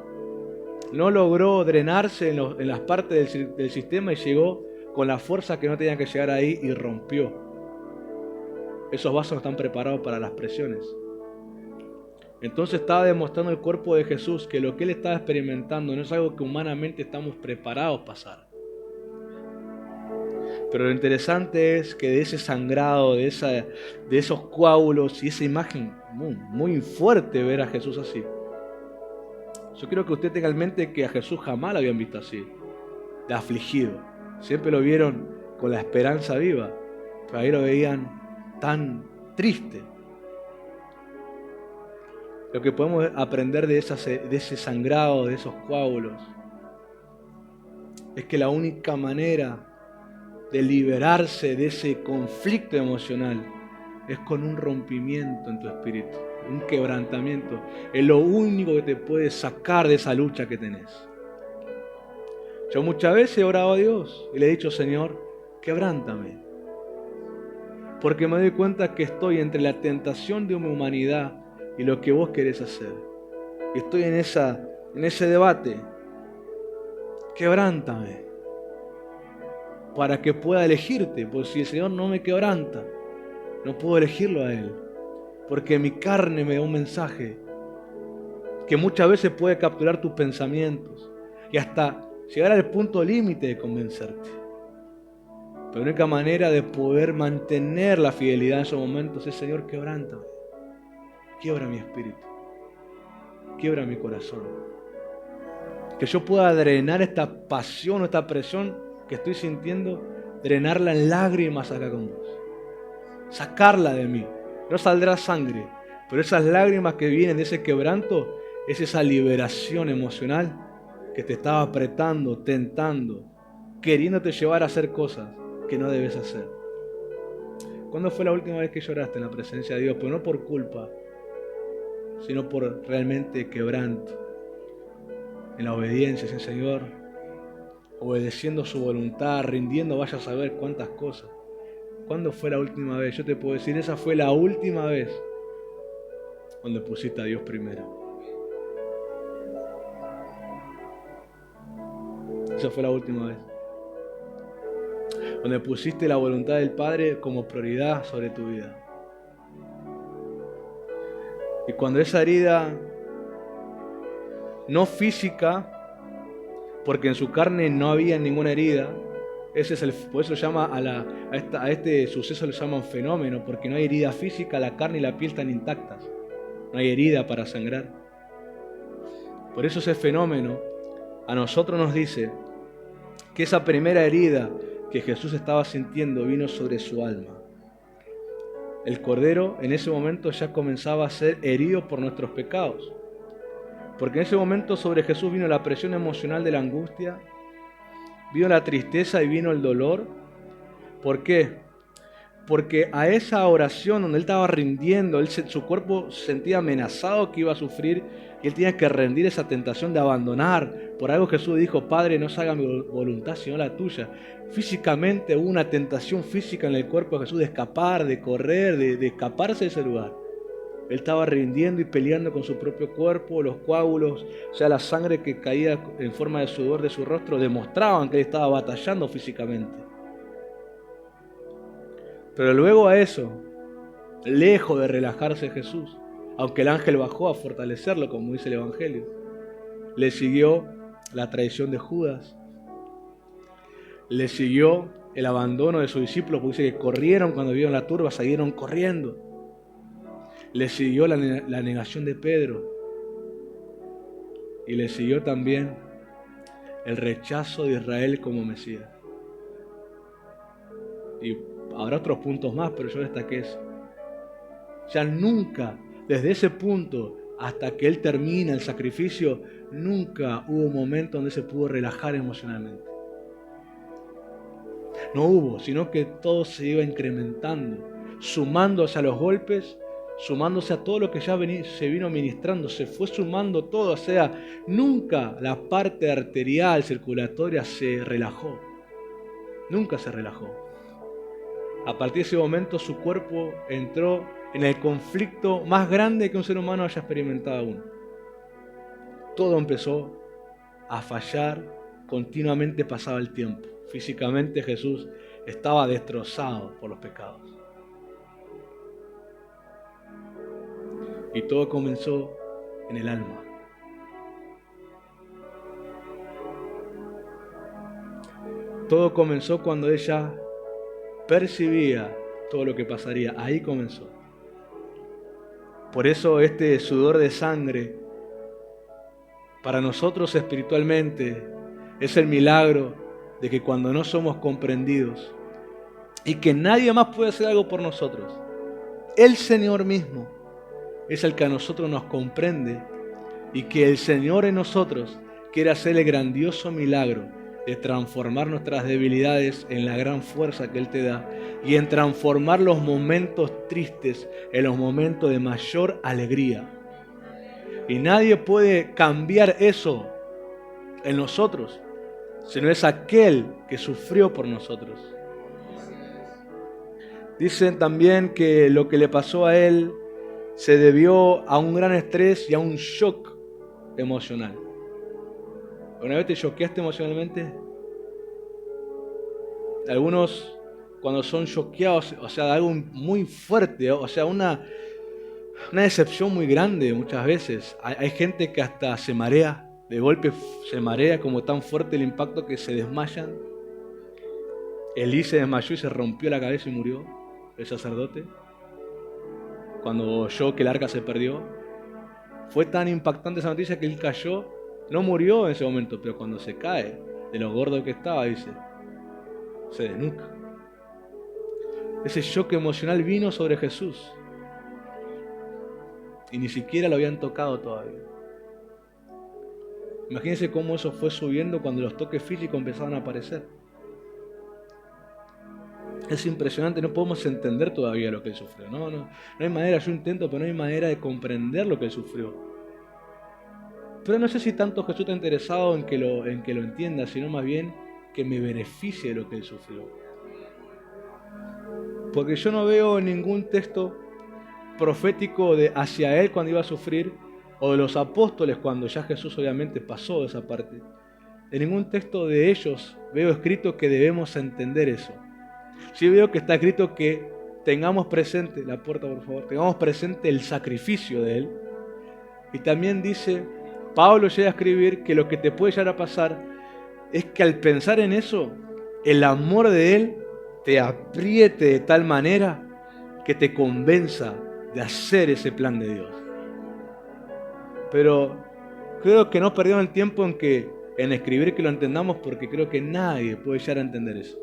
no logró drenarse en las partes del sistema y llegó con la fuerza que no tenía que llegar ahí y rompió. Esos vasos no están preparados para las presiones. Entonces estaba demostrando el cuerpo de Jesús que lo que Él estaba experimentando no es algo que humanamente estamos preparados para pasar. Pero lo interesante es que de ese sangrado, de esos coágulos y esa imagen muy fuerte ver a Jesús así. Yo quiero que usted tenga en mente que a Jesús jamás lo habían visto así, de afligido. Siempre lo vieron con la esperanza viva, pero ahí lo veían tan triste. Lo que podemos aprender de ese sangrado, de esos coágulos, es que la única manera de liberarse de ese conflicto emocional es con un rompimiento en tu espíritu, un quebrantamiento. Es lo único que te puede sacar de esa lucha que tenés. Yo muchas veces he orado a Dios y le he dicho, Señor, quebrántame. Porque me doy cuenta que estoy entre la tentación de mi humanidad y lo que vos querés hacer. Y estoy en ese debate. Quebrántame. Para que pueda elegirte, porque si el Señor no me quebranta, no puedo elegirlo a Él, porque mi carne me da un mensaje que muchas veces puede capturar tus pensamientos y hasta llegar al punto límite de convencerte. Pero la única manera de poder mantener la fidelidad en esos momentos es, Señor, quebrántame, quiebra mi espíritu, quiebra mi corazón, que yo pueda drenar esta pasión o esta presión que estoy sintiendo, drenarla en lágrimas acá con vos. Sacarla de mí. No saldrá sangre, pero esas lágrimas que vienen de ese quebranto es esa liberación emocional que te estaba apretando, tentando, queriéndote llevar a hacer cosas que no debes hacer. ¿Cuándo fue la última vez que lloraste en la presencia de Dios? Pero no por culpa, sino por realmente quebranto. En la obediencia, sí, Señor, obedeciendo su voluntad, rindiendo vaya a saber cuántas cosas. ¿Cuándo fue la última vez? Yo te puedo decir, esa fue la última vez cuando pusiste a Dios primero. Esa fue la última vez. Donde pusiste la voluntad del Padre como prioridad sobre tu vida. Y cuando esa herida, no física, porque en su carne no había ninguna herida, por eso llama a este suceso le llaman fenómeno, porque no hay herida física, la carne y la piel están intactas. No hay herida para sangrar. Por eso ese fenómeno a nosotros nos dice que esa primera herida que Jesús estaba sintiendo vino sobre su alma. El Cordero en ese momento ya comenzaba a ser herido por nuestros pecados. Porque en ese momento sobre Jesús vino la presión emocional de la angustia, vino la tristeza y vino el dolor. ¿Por qué? Porque a esa oración donde él estaba rindiendo, su cuerpo se sentía amenazado que iba a sufrir y él tenía que rendir esa tentación de abandonar. Por algo Jesús dijo, Padre, no se haga mi voluntad sino la tuya. Físicamente hubo una tentación física en el cuerpo de Jesús de escapar, de correr, de escaparse de ese lugar. Él estaba rindiendo y peleando con su propio cuerpo, los coágulos, o sea, la sangre que caía en forma de sudor de su rostro demostraban que él estaba batallando físicamente. Pero luego a eso, lejos de relajarse Jesús, aunque el ángel bajó a fortalecerlo, como dice el Evangelio, le siguió la traición de Judas, le siguió el abandono de sus discípulos, porque dice que corrieron cuando vieron la turba, siguieron corriendo. Le siguió la negación de Pedro y le siguió también el rechazo de Israel como Mesías. Y habrá otros puntos más, pero yo destaqué eso. Ya nunca, desde ese punto hasta que Él termina el sacrificio, nunca hubo un momento donde se pudo relajar emocionalmente. No hubo, sino que todo se iba incrementando, sumándose a los golpes, sumándose a todo lo que ya se vino ministrando, se fue sumando todo, o sea, nunca la parte arterial, circulatoria se relajó, nunca se relajó. A partir de ese momento su cuerpo entró en el conflicto más grande que un ser humano haya experimentado aún. Todo empezó a fallar, continuamente pasaba el tiempo. Físicamente Jesús estaba destrozado por los pecados. Y todo comenzó en el alma. Todo comenzó cuando ella percibía todo lo que pasaría. Ahí comenzó. Por eso este sudor de sangre, para nosotros espiritualmente, es el milagro de que cuando no somos comprendidos y que nadie más puede hacer algo por nosotros, el Señor mismo es el que a nosotros nos comprende y que el Señor en nosotros quiere hacer el grandioso milagro de transformar nuestras debilidades en la gran fuerza que Él te da y en transformar los momentos tristes en los momentos de mayor alegría. Y nadie puede cambiar eso en nosotros, sino es aquel que sufrió por nosotros. Dicen también que lo que le pasó a él se debió a un gran estrés y a un shock emocional. ¿Una vez te choqueaste emocionalmente? Algunos, cuando son choqueados, o sea, algo muy fuerte, o sea, una decepción muy grande muchas veces. Hay gente que hasta se marea, de golpe se marea, como tan fuerte el impacto que se desmayan. Elí se desmayó y se rompió la cabeza y murió, el sacerdote. Cuando oyó que el arca se perdió, fue tan impactante esa noticia que él cayó, no murió en ese momento, pero cuando se cae, de lo gordo que estaba, dice, se desnuca. Ese shock emocional vino sobre Jesús y ni siquiera lo habían tocado todavía. Imagínense cómo eso fue subiendo cuando los toques físicos empezaban a aparecer. Es impresionante, no podemos entender todavía lo que él sufrió. No hay manera, yo intento, pero no hay manera de comprender lo que él sufrió. Pero no sé si tanto Jesús está interesado en que lo entienda, sino más bien que me beneficie de lo que él sufrió. Porque yo no veo ningún texto profético hacia Él cuando iba a sufrir, o de los apóstoles cuando ya Jesús obviamente pasó esa parte. En ningún texto de ellos veo escrito que debemos entender eso. Sí veo que está escrito que tengamos presente, la puerta por favor, tengamos presente el sacrificio de Él. Y también dice, Pablo llega a escribir que lo que te puede llegar a pasar es que al pensar en eso, el amor de Él te apriete de tal manera que te convenza de hacer ese plan de Dios. Pero creo que no perdieron el tiempo en escribir que lo entendamos, porque creo que nadie puede llegar a entender eso.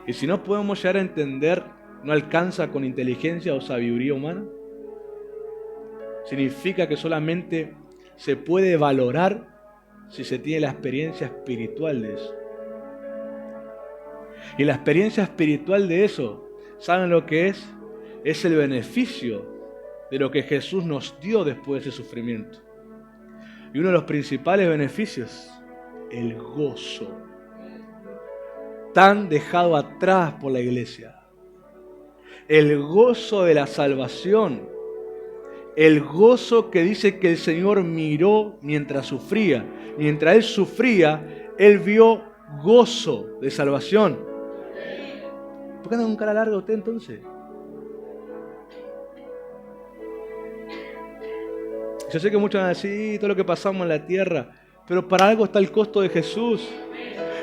Y si no podemos llegar a entender, no alcanza con inteligencia o sabiduría humana. Significa que solamente se puede valorar si se tiene la experiencia espiritual de eso. Y la experiencia espiritual de eso, ¿saben lo que es? Es el beneficio de lo que Jesús nos dio después de ese sufrimiento. Y uno de los principales beneficios, el gozo, tan dejado atrás por la iglesia. El gozo de la salvación. El gozo que dice que el Señor miró mientras sufría. Mientras Él sufría, Él vio gozo de salvación. ¿Por qué anda con cara larga usted entonces? Yo sé que muchos van a decir todo lo que pasamos en la tierra, pero para algo está el costo de Jesús.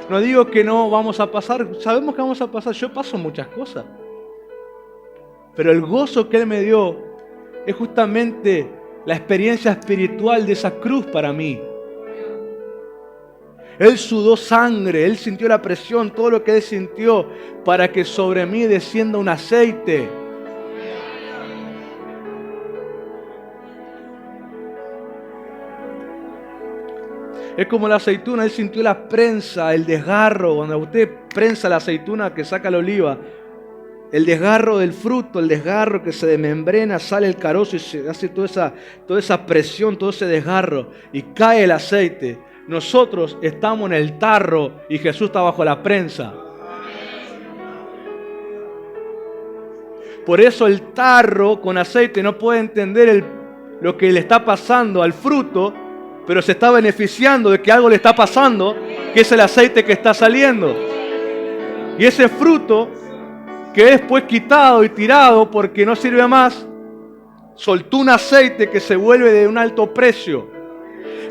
No digo que no vamos a pasar, sabemos que vamos a pasar, yo paso muchas cosas. Pero el gozo que Él me dio es justamente la experiencia espiritual de esa cruz para mí. Él sudó sangre, Él sintió la presión, todo lo que Él sintió para que sobre mí descienda un aceite. Es como la aceituna, Él sintió la prensa, el desgarro. Cuando usted prensa la aceituna que saca la oliva, el desgarro del fruto, el desgarro que se desmembrena, sale el carozo y se hace toda esa presión, todo ese desgarro y cae el aceite. Nosotros estamos en el tarro y Jesús está bajo la prensa. Por eso el tarro con aceite no puede entender lo que le está pasando al fruto, pero se está beneficiando de que algo le está pasando, que es el aceite que está saliendo. Y ese fruto, que es después quitado y tirado porque no sirve más, soltó un aceite que se vuelve de un alto precio.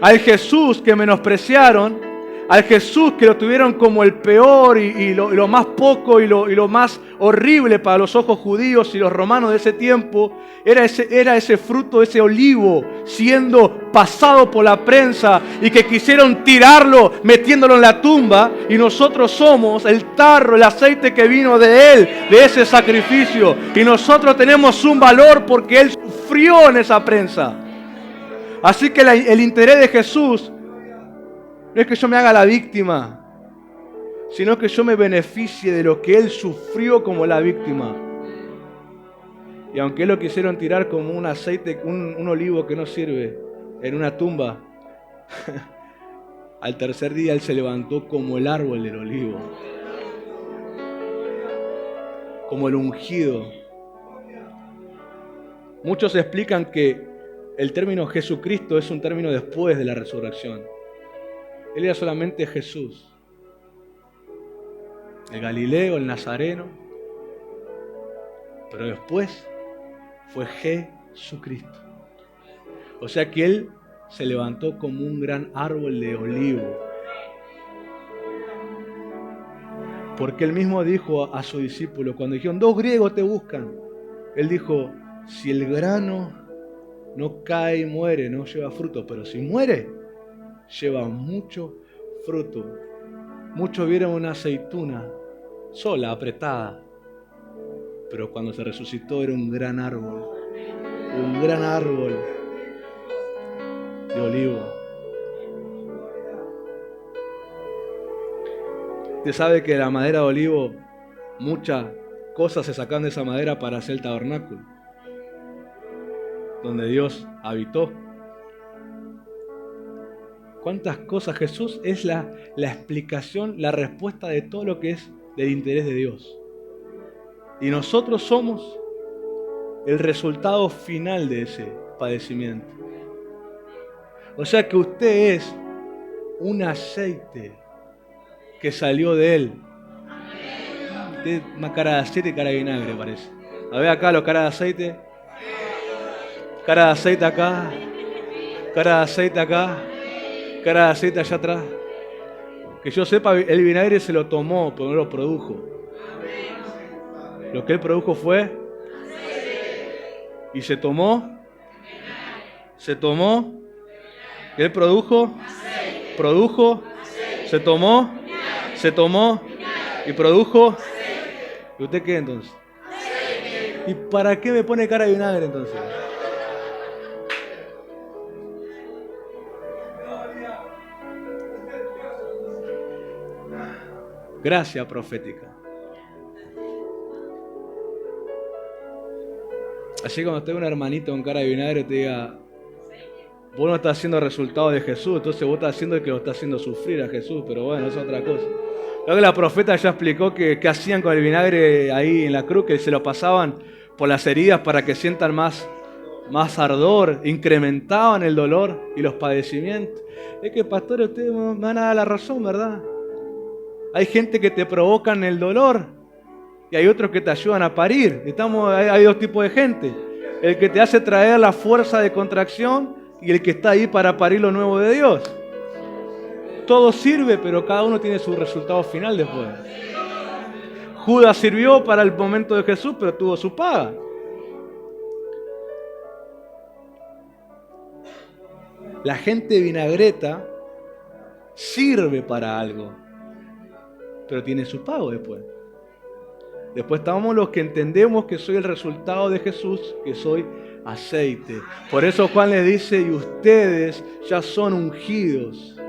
Al Jesús que menospreciaron, al Jesús que lo tuvieron como el peor y lo más poco y lo más horrible para los ojos judíos y los romanos de ese tiempo, era ese fruto, ese olivo siendo pasado por la prensa y que quisieron tirarlo metiéndolo en la tumba, y nosotros somos el tarro, el aceite que vino de Él, de ese sacrificio, y nosotros tenemos un valor porque Él sufrió en esa prensa. Así que el interés de Jesús no es que yo me haga la víctima, sino que yo me beneficie de lo que Él sufrió como la víctima. Y aunque Él lo quisieron tirar como un aceite, un olivo que no sirve, en una tumba, al tercer día Él se levantó como el árbol del olivo, como el ungido. Muchos explican que el término Jesucristo es un término después de la resurrección. Él era solamente Jesús, el Galileo, el Nazareno, pero después fue Jesucristo. O sea que Él se levantó como un gran árbol de olivo. Porque Él mismo dijo a sus discípulos, cuando dijeron, 2 griegos te buscan, Él dijo, si el grano no cae y muere, no lleva fruto, pero si muere, lleva mucho fruto. Muchos vieron una aceituna sola, apretada, pero cuando se resucitó era un gran árbol de olivo. Usted sabe que de la madera de olivo muchas cosas se sacan de esa madera para hacer el tabernáculo, donde Dios habitó. ¿Cuántas cosas? Jesús es la explicación, la respuesta de todo lo que es del interés de Dios. Y nosotros somos el resultado final de ese padecimiento. O sea que usted es un aceite que salió de Él. Usted es una cara de aceite y cara de vinagre, parece. A ver acá los caras de aceite. Cara de aceite acá. Cara de aceite acá. Cara de aceite allá atrás. Que yo sepa, el vinagre se lo tomó, pero no lo produjo. Lo que Él produjo fue... Y se tomó. Se tomó. Él produjo. Produjo. Se tomó. Se tomó. Y produjo. ¿Y usted qué entonces? ¿Y para qué me pone cara de vinagre entonces? Gracia profética. Así cuando esté un hermanito con cara de vinagre te diga, vos no estás haciendo resultado de Jesús, entonces vos estás haciendo el que lo está haciendo sufrir a Jesús, pero bueno, es otra cosa. Creo que la profeta ya explicó que hacían con el vinagre ahí en la cruz, que se lo pasaban por las heridas para que sientan más ardor, incrementaban el dolor y los padecimientos. Es que, pastores, ustedes me van a dar la razón, ¿verdad? Hay gente que te provocan el dolor y hay otros que te ayudan a parir. Hay dos tipos de gente. El que te hace traer la fuerza de contracción y el que está ahí para parir lo nuevo de Dios. Todo sirve, pero cada uno tiene su resultado final después. Judas sirvió para el momento de Jesús, pero tuvo su paga. La gente vinagreta sirve para algo, pero tiene su pago después. Después estamos los que entendemos que soy el resultado de Jesús, que soy aceite. Por eso Juan le dice, y ustedes ya son ungidos.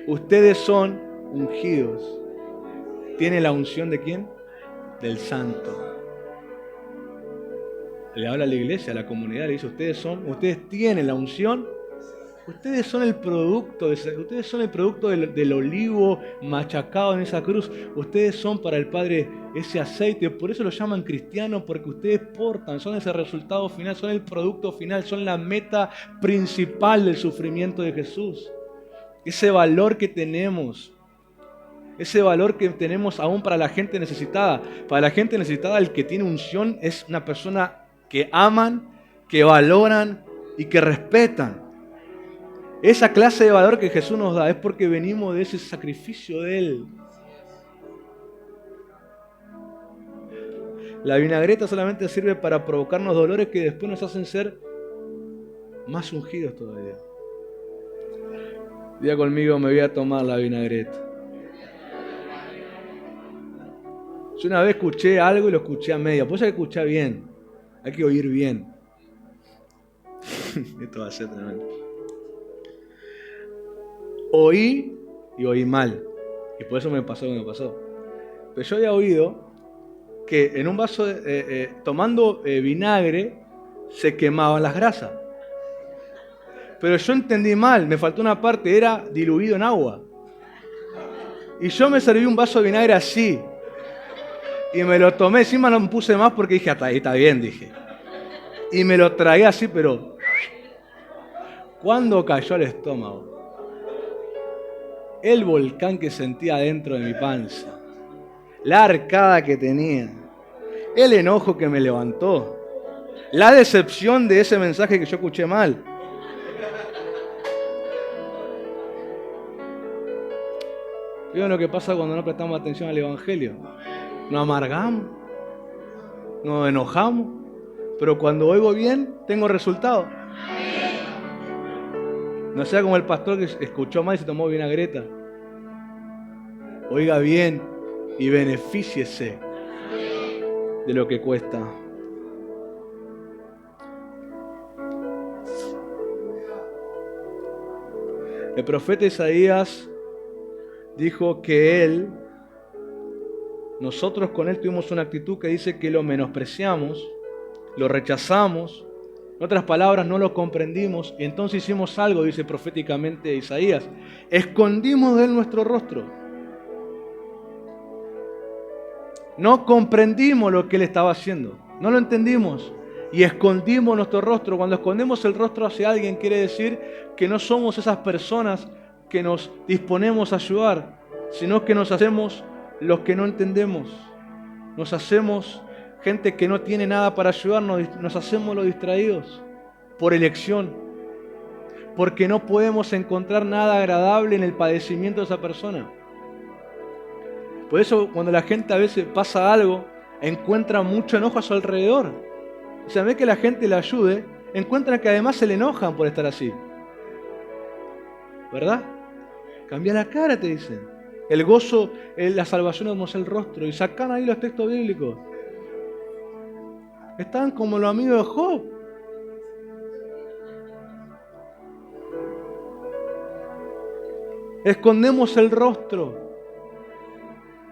Ustedes son ungidos. ¿Tiene la unción de quién? Del Santo. Le habla a la iglesia, a la comunidad, le dice, ustedes tienen la unción. Ustedes son el producto, del olivo machacado en esa cruz. Ustedes son para el Padre ese aceite. Por eso lo llaman cristianos, porque ustedes portan, son ese resultado final, son el producto final, son la meta principal del sufrimiento de Jesús. Ese valor que tenemos aún para la gente necesitada. Para la gente necesitada, el que tiene unción es una persona que aman, que valoran y que respetan. Esa clase de valor que Jesús nos da es porque venimos de ese sacrificio de Él. La vinagreta solamente sirve para provocarnos dolores que después nos hacen ser más ungidos todavía. Diga conmigo, me voy a tomar la vinagreta. Yo una vez escuché algo y lo escuché a media. Pues hay que escuchar bien. Hay que oír bien. Esto va a ser tremendo. Oí y oí mal. Y por eso me pasó lo que me pasó. Pero yo había oído que en un vaso, tomando vinagre, se quemaban las grasas. Pero yo entendí mal, me faltó una parte, era diluido en agua. Y yo me serví un vaso de vinagre así. Y me lo tomé, encima no me puse más porque dije, hasta ahí está bien, dije. Y me lo tragué así, pero... ¿Cuándo cayó al estómago? El volcán que sentía dentro de mi panza. La arcada que tenía. El enojo que me levantó. La decepción de ese mensaje que yo escuché mal. ¿Vieron lo que pasa cuando no prestamos atención al Evangelio? Nos amargamos, nos enojamos, pero cuando oigo bien, tengo resultado. No sea como el pastor que escuchó mal y se tomó vinagreta. Oiga bien y benefíciese de lo que cuesta. El profeta Isaías dijo que nosotros con él tuvimos una actitud que dice que lo menospreciamos, lo rechazamos, en otras palabras no lo comprendimos, y entonces hicimos algo, dice proféticamente Isaías, escondimos de él nuestro rostro. No comprendimos lo que Él estaba haciendo. No lo entendimos. Y escondimos nuestro rostro. Cuando escondemos el rostro hacia alguien, quiere decir que no somos esas personas que nos disponemos a ayudar, sino que nos hacemos los que no entendemos. Nos hacemos gente que no tiene nada para ayudarnos. Nos hacemos los distraídos por elección. Porque no podemos encontrar nada agradable en el padecimiento de esa persona. Por eso cuando la gente a veces pasa algo, encuentra mucho enojo a su alrededor. O sea, ve que la gente le ayude, encuentran que además se le enojan por estar así. ¿Verdad? Cambia la cara, te dicen. El gozo, la salvación hermosa el rostro. Y sacan ahí los textos bíblicos. Están como los amigos de Job. Escondemos el rostro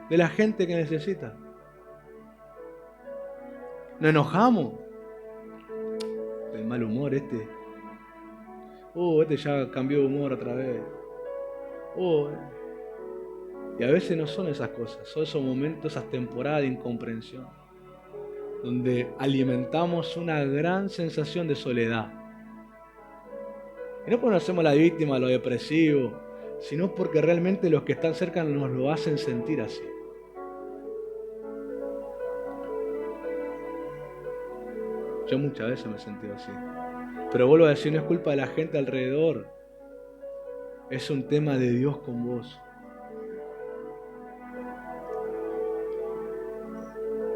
de la gente que necesita. Nos enojamos. El mal humor este. Este ya cambió de humor otra vez. Y a veces no son esas cosas, son esos momentos, esas temporadas de incomprensión, donde alimentamos una gran sensación de soledad. Y no porque nos hacemos la víctima, lo depresivo, sino porque realmente los que están cerca nos lo hacen sentir así. Yo muchas veces me he sentido así. Pero vuelvo a decir, no es culpa de la gente alrededor. Es un tema de Dios con vos.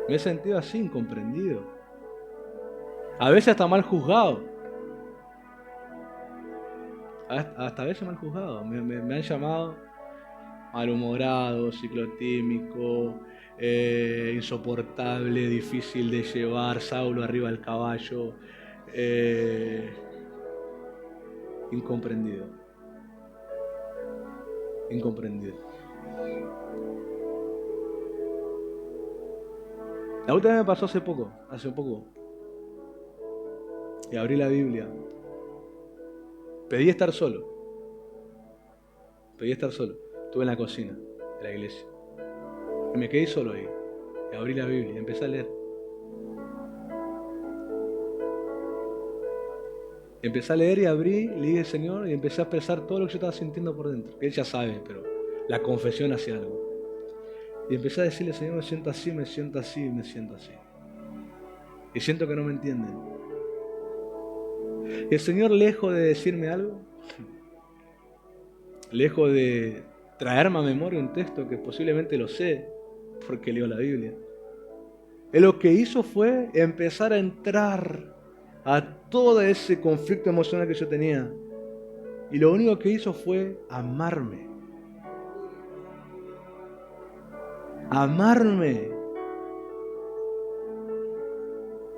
Me he sentido así, incomprendido. A veces hasta mal juzgado. Hasta a veces mal juzgado. Me han llamado malhumorado, ciclotímico, insoportable, difícil de llevar, Saulo arriba del caballo, incomprendido. La última vez me pasó hace poco, y abrí la Biblia. Pedí estar solo. Estuve en la cocina de la iglesia. Y me quedé solo ahí. Y abrí la Biblia y empecé a leer. Empecé a leer y abrí, leí al Señor y empecé a expresar todo lo que yo estaba sintiendo por dentro. Que Él ya sabe, pero la confesión hacía algo. Y empecé a decirle, Señor, me siento así. Y siento que no me entienden. Y el Señor, lejos de decirme algo, lejos de traerme a memoria un texto que posiblemente lo sé, porque leo la Biblia, Él lo que hizo fue empezar a entrar a todo ese conflicto emocional que yo tenía. Y lo único que hizo fue amarme.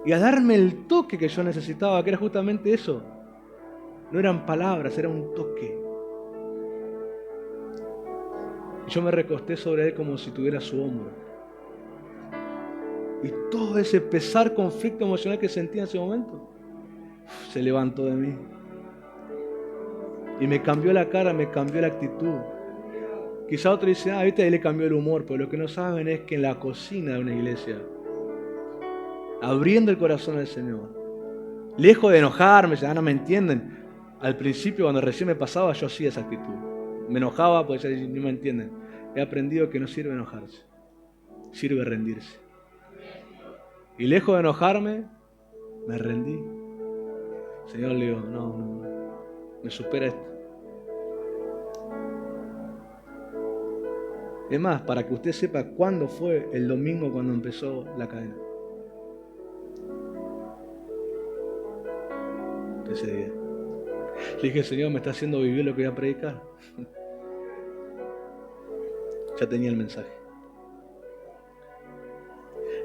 Y a darme el toque que yo necesitaba, que era justamente eso. No eran palabras, era un toque. Y yo me recosté sobre Él como si tuviera su hombro. Y todo ese pesar, conflicto emocional que sentía en ese momento, se levantó de mí. Y me cambió la cara, me cambió la actitud. Quizá otro dice, viste, ahí le cambió el humor, pero lo que no saben es que en la cocina de una iglesia, abriendo el corazón al Señor, lejos de enojarme, no me entienden. Al principio, cuando recién me pasaba, yo hacía esa actitud. Me enojaba porque ya no me entienden. He aprendido que no sirve enojarse, sirve rendirse. Y lejos de enojarme, me rendí. Señor, le digo, no, me supera esto. Es más, para que usted sepa cuándo fue el domingo cuando empezó la cadena. Ese día. Le dije, Señor, me está haciendo vivir lo que voy a predicar. Ya tenía el mensaje.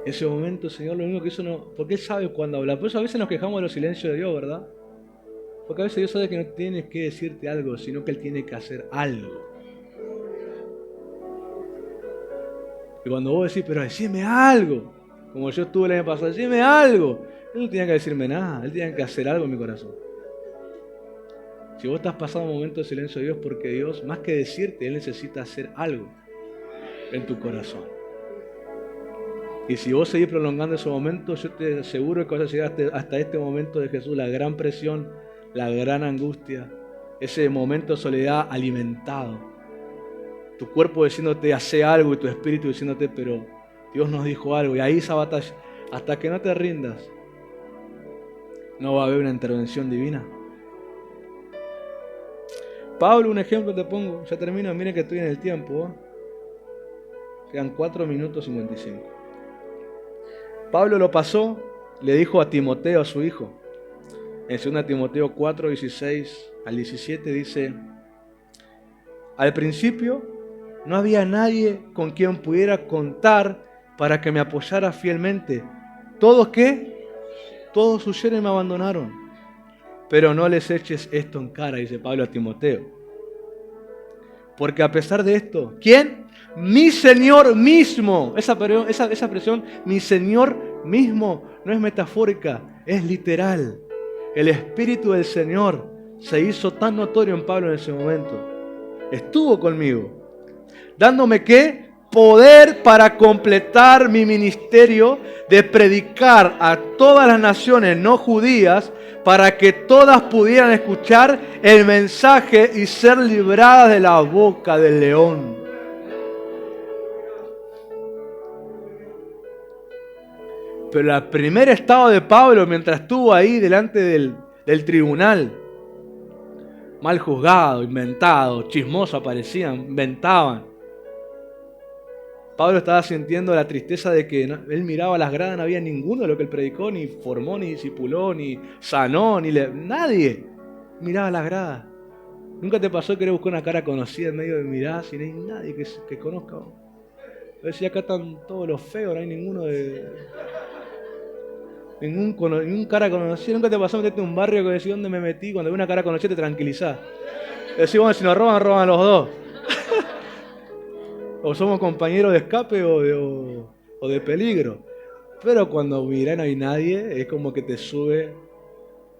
En ese momento, Señor, lo único que hizo no... Porque Él sabe cuándo hablar. Por eso a veces nos quejamos de los silencios de Dios, ¿verdad? Porque a veces Dios sabe que no tiene que decirte algo, sino que Él tiene que hacer algo. Y cuando vos decís, pero decime algo, como yo estuve el año pasado, decime algo, Él no tenía que decirme nada, Él tenía que hacer algo en mi corazón. Si vos estás pasando un momento de silencio de Dios, porque Dios, más que decirte, Él necesita hacer algo en tu corazón. Y si vos seguís prolongando ese momento, yo te aseguro que vas a llegar hasta este momento de Jesús, la gran presión, la gran angustia, ese momento de soledad alimentado. Tu cuerpo diciéndote, hace algo, y tu espíritu diciéndote, pero Dios nos dijo algo. Y ahí esa batalla, hasta que no te rindas, no va a haber una intervención divina. Pablo, un ejemplo te pongo, ya termino, miren que estoy en el tiempo, ¿eh? Quedan 4 minutos 55. Pablo lo pasó, le dijo a Timoteo, a su hijo, en 2 Timoteo 4, 16 al 17 dice, al principio no había nadie con quien pudiera contar para que me apoyara fielmente. ¿Todos qué? Todos huyeron y me abandonaron. Pero no les eches esto en cara, dice Pablo a Timoteo. Porque a pesar de esto, ¿quién? Mi Señor mismo. Esa expresión, mi Señor mismo, no es metafórica, es literal. El Espíritu del Señor se hizo tan notorio en Pablo en ese momento. Estuvo conmigo, dándome ¿qué? Poder para completar mi ministerio de predicar a todas las naciones no judías para que todas pudieran escuchar el mensaje y ser libradas de la boca del león. Pero el primer estado de Pablo, mientras estuvo ahí delante del tribunal, mal juzgado, inventado, chismoso aparecían, inventaban. Pablo estaba sintiendo la tristeza de que él miraba las gradas, no había ninguno de lo que él predicó, ni formó, ni discipuló, ni sanó, nadie miraba las gradas. ¿Nunca te pasó querer buscar una cara conocida en medio de miradas y no hay nadie que conozca? A ver si acá están todos los feos, no hay ninguno de... Ningún cara conocida. ¿Nunca te pasó meterte en un barrio que decís dónde me metí? Cuando ve una cara conocida te tranquilizás. Decís, bueno, si nos roban los dos. O somos compañeros de escape o de peligro. Pero cuando mirá no hay nadie, es como que te sube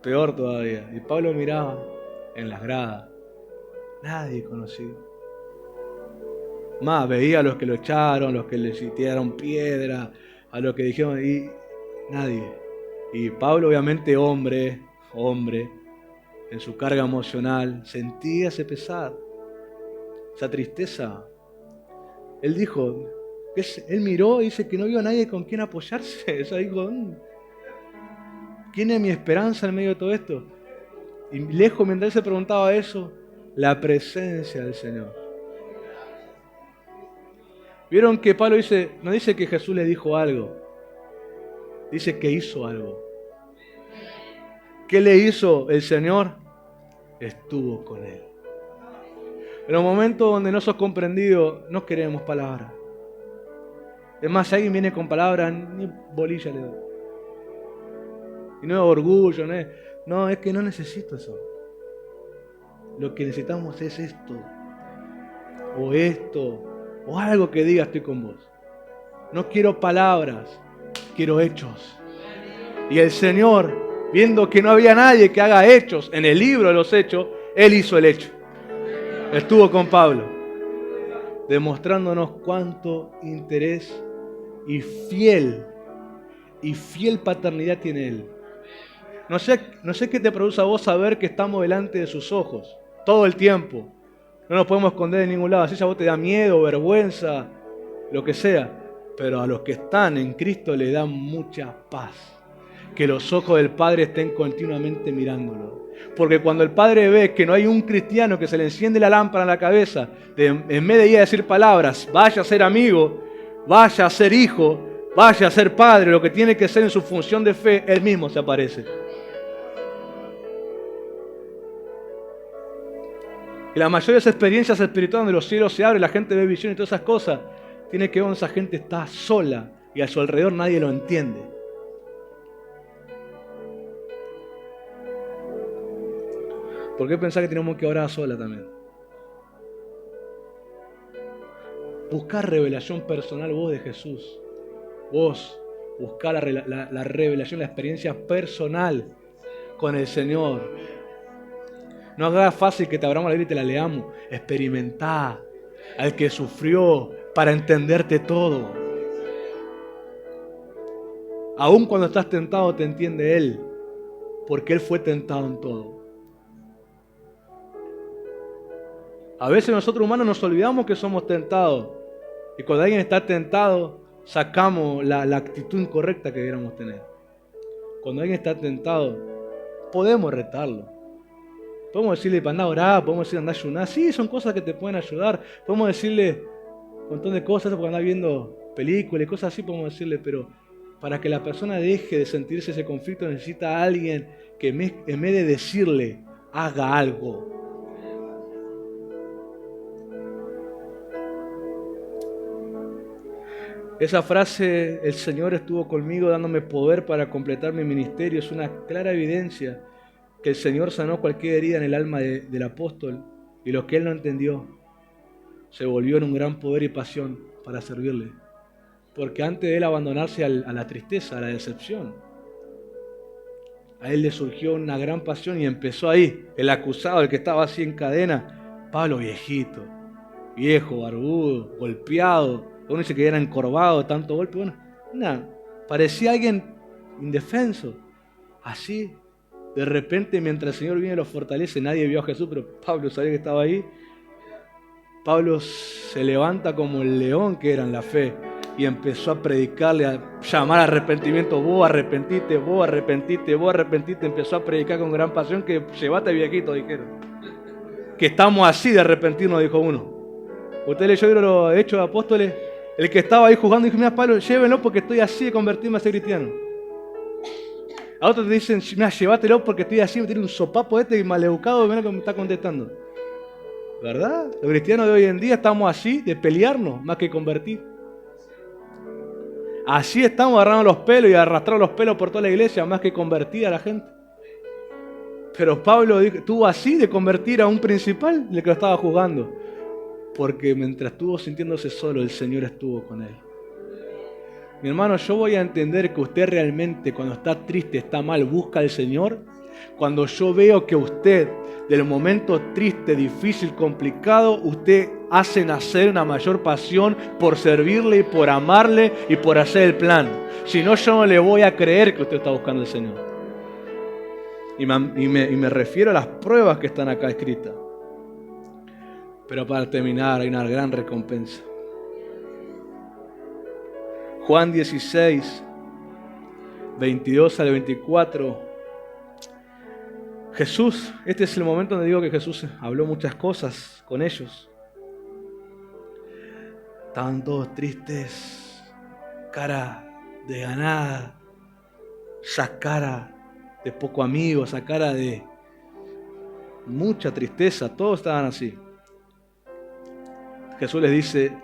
peor todavía. Y Pablo miraba en las gradas. Nadie conocido. Más, veía a los que lo echaron, los que le tiraron piedra, a los que dijeron, y nadie. Y Pablo, obviamente hombre, en su carga emocional, sentía ese pesar, esa tristeza. Él dijo, él miró y dice que no vio a nadie con quien apoyarse. O sea, dijo, ¿quién es mi esperanza en medio de todo esto? Y lejos, mientras él se preguntaba eso, la presencia del Señor. Vieron que Pablo no dice que Jesús le dijo algo, dice que hizo algo. ¿Qué le hizo el Señor? Estuvo con él. En los momentos donde no sos comprendido, no queremos palabras. Es más, si alguien viene con palabras, ni bolilla le doy. Y no es orgullo, no, es que no necesito eso. Lo que necesitamos es esto, o algo que diga estoy con vos. No quiero palabras, quiero hechos. Y el Señor, viendo que no había nadie que haga hechos en el libro de los hechos, Él hizo el hecho. Estuvo con Pablo, demostrándonos cuánto interés y fiel paternidad tiene Él. No sé qué te produce a vos saber que estamos delante de sus ojos todo el tiempo. No nos podemos esconder en ningún lado. Así a vos te da miedo, vergüenza, lo que sea. Pero a los que están en Cristo le da mucha paz. Que los ojos del Padre estén continuamente mirándolo. Porque cuando el Padre ve que no hay un cristiano que se le enciende la lámpara en la cabeza, en vez de ir a decir palabras, vaya a ser amigo, vaya a ser hijo, vaya a ser padre, lo que tiene que ser en su función de fe, Él mismo se aparece. Y las mayores experiencias espirituales donde los cielos se abren, la gente ve visiones y todas esas cosas, tiene que ver con esa gente está sola y a su alrededor nadie lo entiende. ¿Por qué pensás que tenemos que orar sola también? Buscar revelación personal vos de Jesús. Vos buscar la revelación, la experiencia personal con el Señor. No hagas fácil que te abramos la Biblia y te la leamos. Experimentá al que sufrió para entenderte todo. Aun cuando estás tentado te entiende Él, porque Él fue tentado en todo. A veces nosotros humanos nos olvidamos que somos tentados. Y cuando alguien está tentado, sacamos la actitud incorrecta que deberíamos tener. Cuando alguien está tentado, podemos retarlo. Podemos decirle para andar a orar, podemos decirle andar a ayunar. Sí, son cosas que te pueden ayudar. Podemos decirle un montón de cosas porque anda viendo películas y cosas así, podemos decirle, pero para que la persona deje de sentirse ese conflicto necesita a alguien que en vez de decirle, haga algo. Esa frase, el Señor estuvo conmigo dándome poder para completar mi ministerio, es una clara evidencia que el Señor sanó cualquier herida en el alma del apóstol y lo que él no entendió se volvió en un gran poder y pasión para servirle. Porque antes de él abandonarse a la tristeza, a la decepción, a él le surgió una gran pasión y empezó ahí, el acusado, el que estaba así en cadena, Pablo viejito, viejo, barbudo, golpeado, uno dice que era encorvado de tanto golpe, bueno, parecía alguien indefenso, así. De repente, mientras el Señor viene y lo fortalece, nadie vio a Jesús, pero Pablo sabía que estaba ahí. Pablo se levanta como el león que era en la fe y empezó a predicarle, a llamar al arrepentimiento. Vos arrepentiste, vos arrepentiste, vos arrepentiste. Empezó a predicar con gran pasión que llevate viejito, dijeron. Que estamos así de arrepentirnos, dijo uno. Usted leyó los Hechos de Apóstoles. El que estaba ahí juzgando dijo, mira Pablo, llévenlo porque estoy así de convertirme a ser cristiano. A otros te dicen, mira, llévatelo porque estoy así, me tiene un sopapo y maleducado, mira que me está contestando. ¿Verdad? Los cristianos de hoy en día estamos así, de pelearnos, más que convertir. Así estamos agarrando los pelos y arrastrando los pelos por toda la iglesia, más que convertir a la gente. Pero Pablo estuvo así de convertir a un principal, el que lo estaba juzgando. Porque mientras estuvo sintiéndose solo, el Señor estuvo con él. Mi hermano, yo voy a entender que usted realmente cuando está triste, está mal, busca al Señor. Cuando yo veo que usted, del momento triste, difícil, complicado, usted hace nacer una mayor pasión por servirle y por amarle y por hacer el plan. Si no, yo no le voy a creer que usted está buscando al Señor. Y me refiero a las pruebas que están acá escritas. Pero para terminar, hay una gran recompensa. Juan 16, 22 al 24. Jesús, este es el momento donde digo que Jesús habló muchas cosas con ellos. Estaban todos tristes, cara de ganada, esa cara de poco amigo, esa cara de mucha tristeza, todos estaban así. Jesús les dice,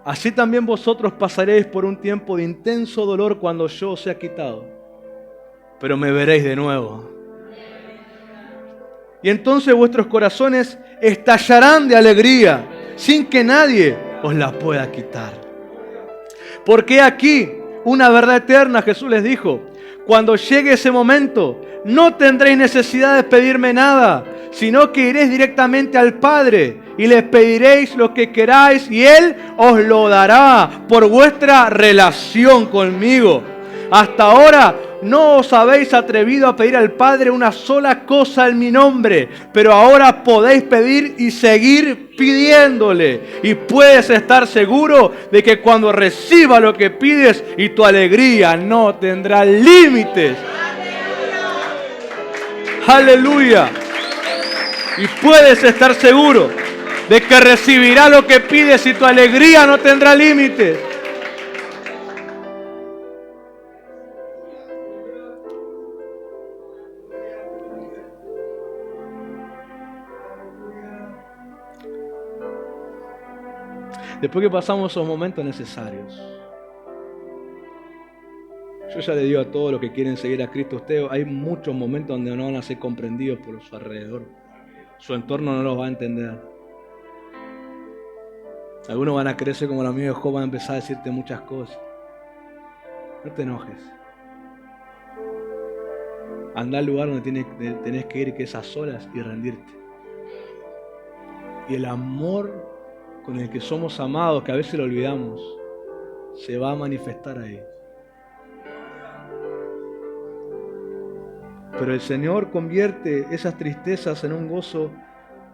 así también vosotros pasaréis por un tiempo de intenso dolor cuando yo os sea quitado, pero me veréis de nuevo. Y entonces vuestros corazones estallarán de alegría, sin que nadie os la pueda quitar. Porque aquí, una verdad eterna, Jesús les dijo, cuando llegue ese momento, no tendréis necesidad de pedirme nada, sino que iréis directamente al Padre y les pediréis lo que queráis y Él os lo dará por vuestra relación conmigo. Hasta ahora no os habéis atrevido a pedir al Padre una sola cosa en mi nombre, pero ahora podéis pedir y seguir pidiéndole. Y puedes estar seguro de que cuando recibas lo que pides y tu alegría no tendrá límites. ¡Aleluya! Y puedes estar seguro de que recibirás lo que pides y tu alegría no tendrá límites. Después que pasamos esos momentos necesarios, yo ya le digo a todos los que quieren seguir a Cristo, ustedes, hay muchos momentos donde no van a ser comprendidos por su alrededor. Su entorno no los va a entender. Algunos van a crecer como los amigos de Job, van a empezar a decirte muchas cosas. No te enojes. Anda al lugar donde tenés que ir, que es a solas, y rendirte. Y el amor con el que somos amados, que a veces lo olvidamos, se va a manifestar ahí. Pero el Señor convierte esas tristezas en un gozo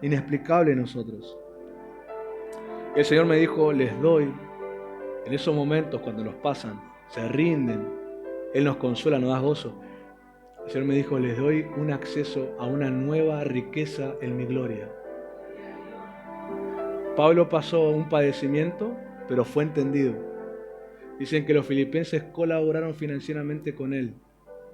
inexplicable en nosotros. El Señor me dijo, les doy, en esos momentos cuando nos pasan, se rinden, Él nos consuela, nos da gozo. El Señor me dijo, les doy un acceso a una nueva riqueza en mi gloria. Pablo pasó un padecimiento, pero fue entendido. Dicen que los filipenses colaboraron financieramente con él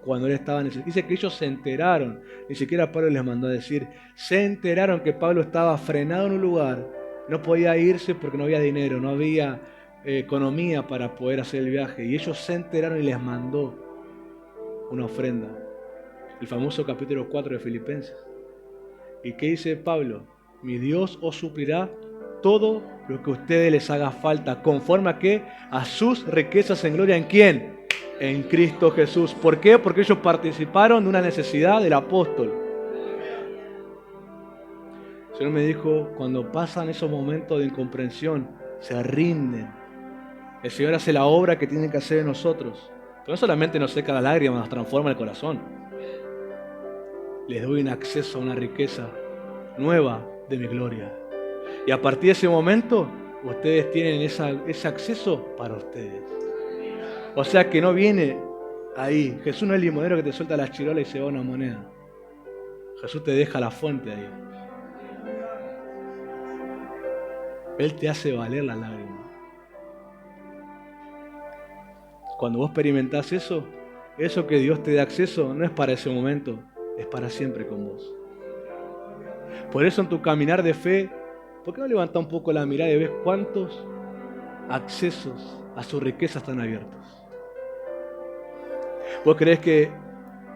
cuando él estaba necesitado. Dice que ellos se enteraron, ni siquiera Pablo les mandó a decir, se enteraron que Pablo estaba frenado en un lugar, no podía irse porque no había dinero, no había economía para poder hacer el viaje. Y ellos se enteraron y les mandó una ofrenda. El famoso capítulo 4 de Filipenses. ¿Y qué dice Pablo? Mi Dios os suplirá todo lo que a ustedes les haga falta, conforme a qué, a sus riquezas en gloria. ¿En quién? En Cristo Jesús. ¿Por qué? Porque ellos participaron de una necesidad del apóstol. El Señor me dijo, cuando pasan esos momentos de incomprensión, se rinden. El Señor hace la obra que tiene que hacer en nosotros. Pero no solamente nos seca la lágrima, nos transforma el corazón. Les doy un acceso a una riqueza nueva de mi gloria. Y a partir de ese momento, ustedes tienen ese acceso para ustedes. O sea que no viene ahí. Jesús no es el limonero que te suelta la chirola y se va una moneda. Jesús te deja la fuente ahí. Él te hace valer la lágrima. Cuando vos experimentás eso que Dios te da acceso no es para ese momento, es para siempre con vos. Por eso en tu caminar de fe, ¿por qué no levantás un poco la mirada y ves cuántos accesos a su riqueza están abiertos? ¿Vos creés que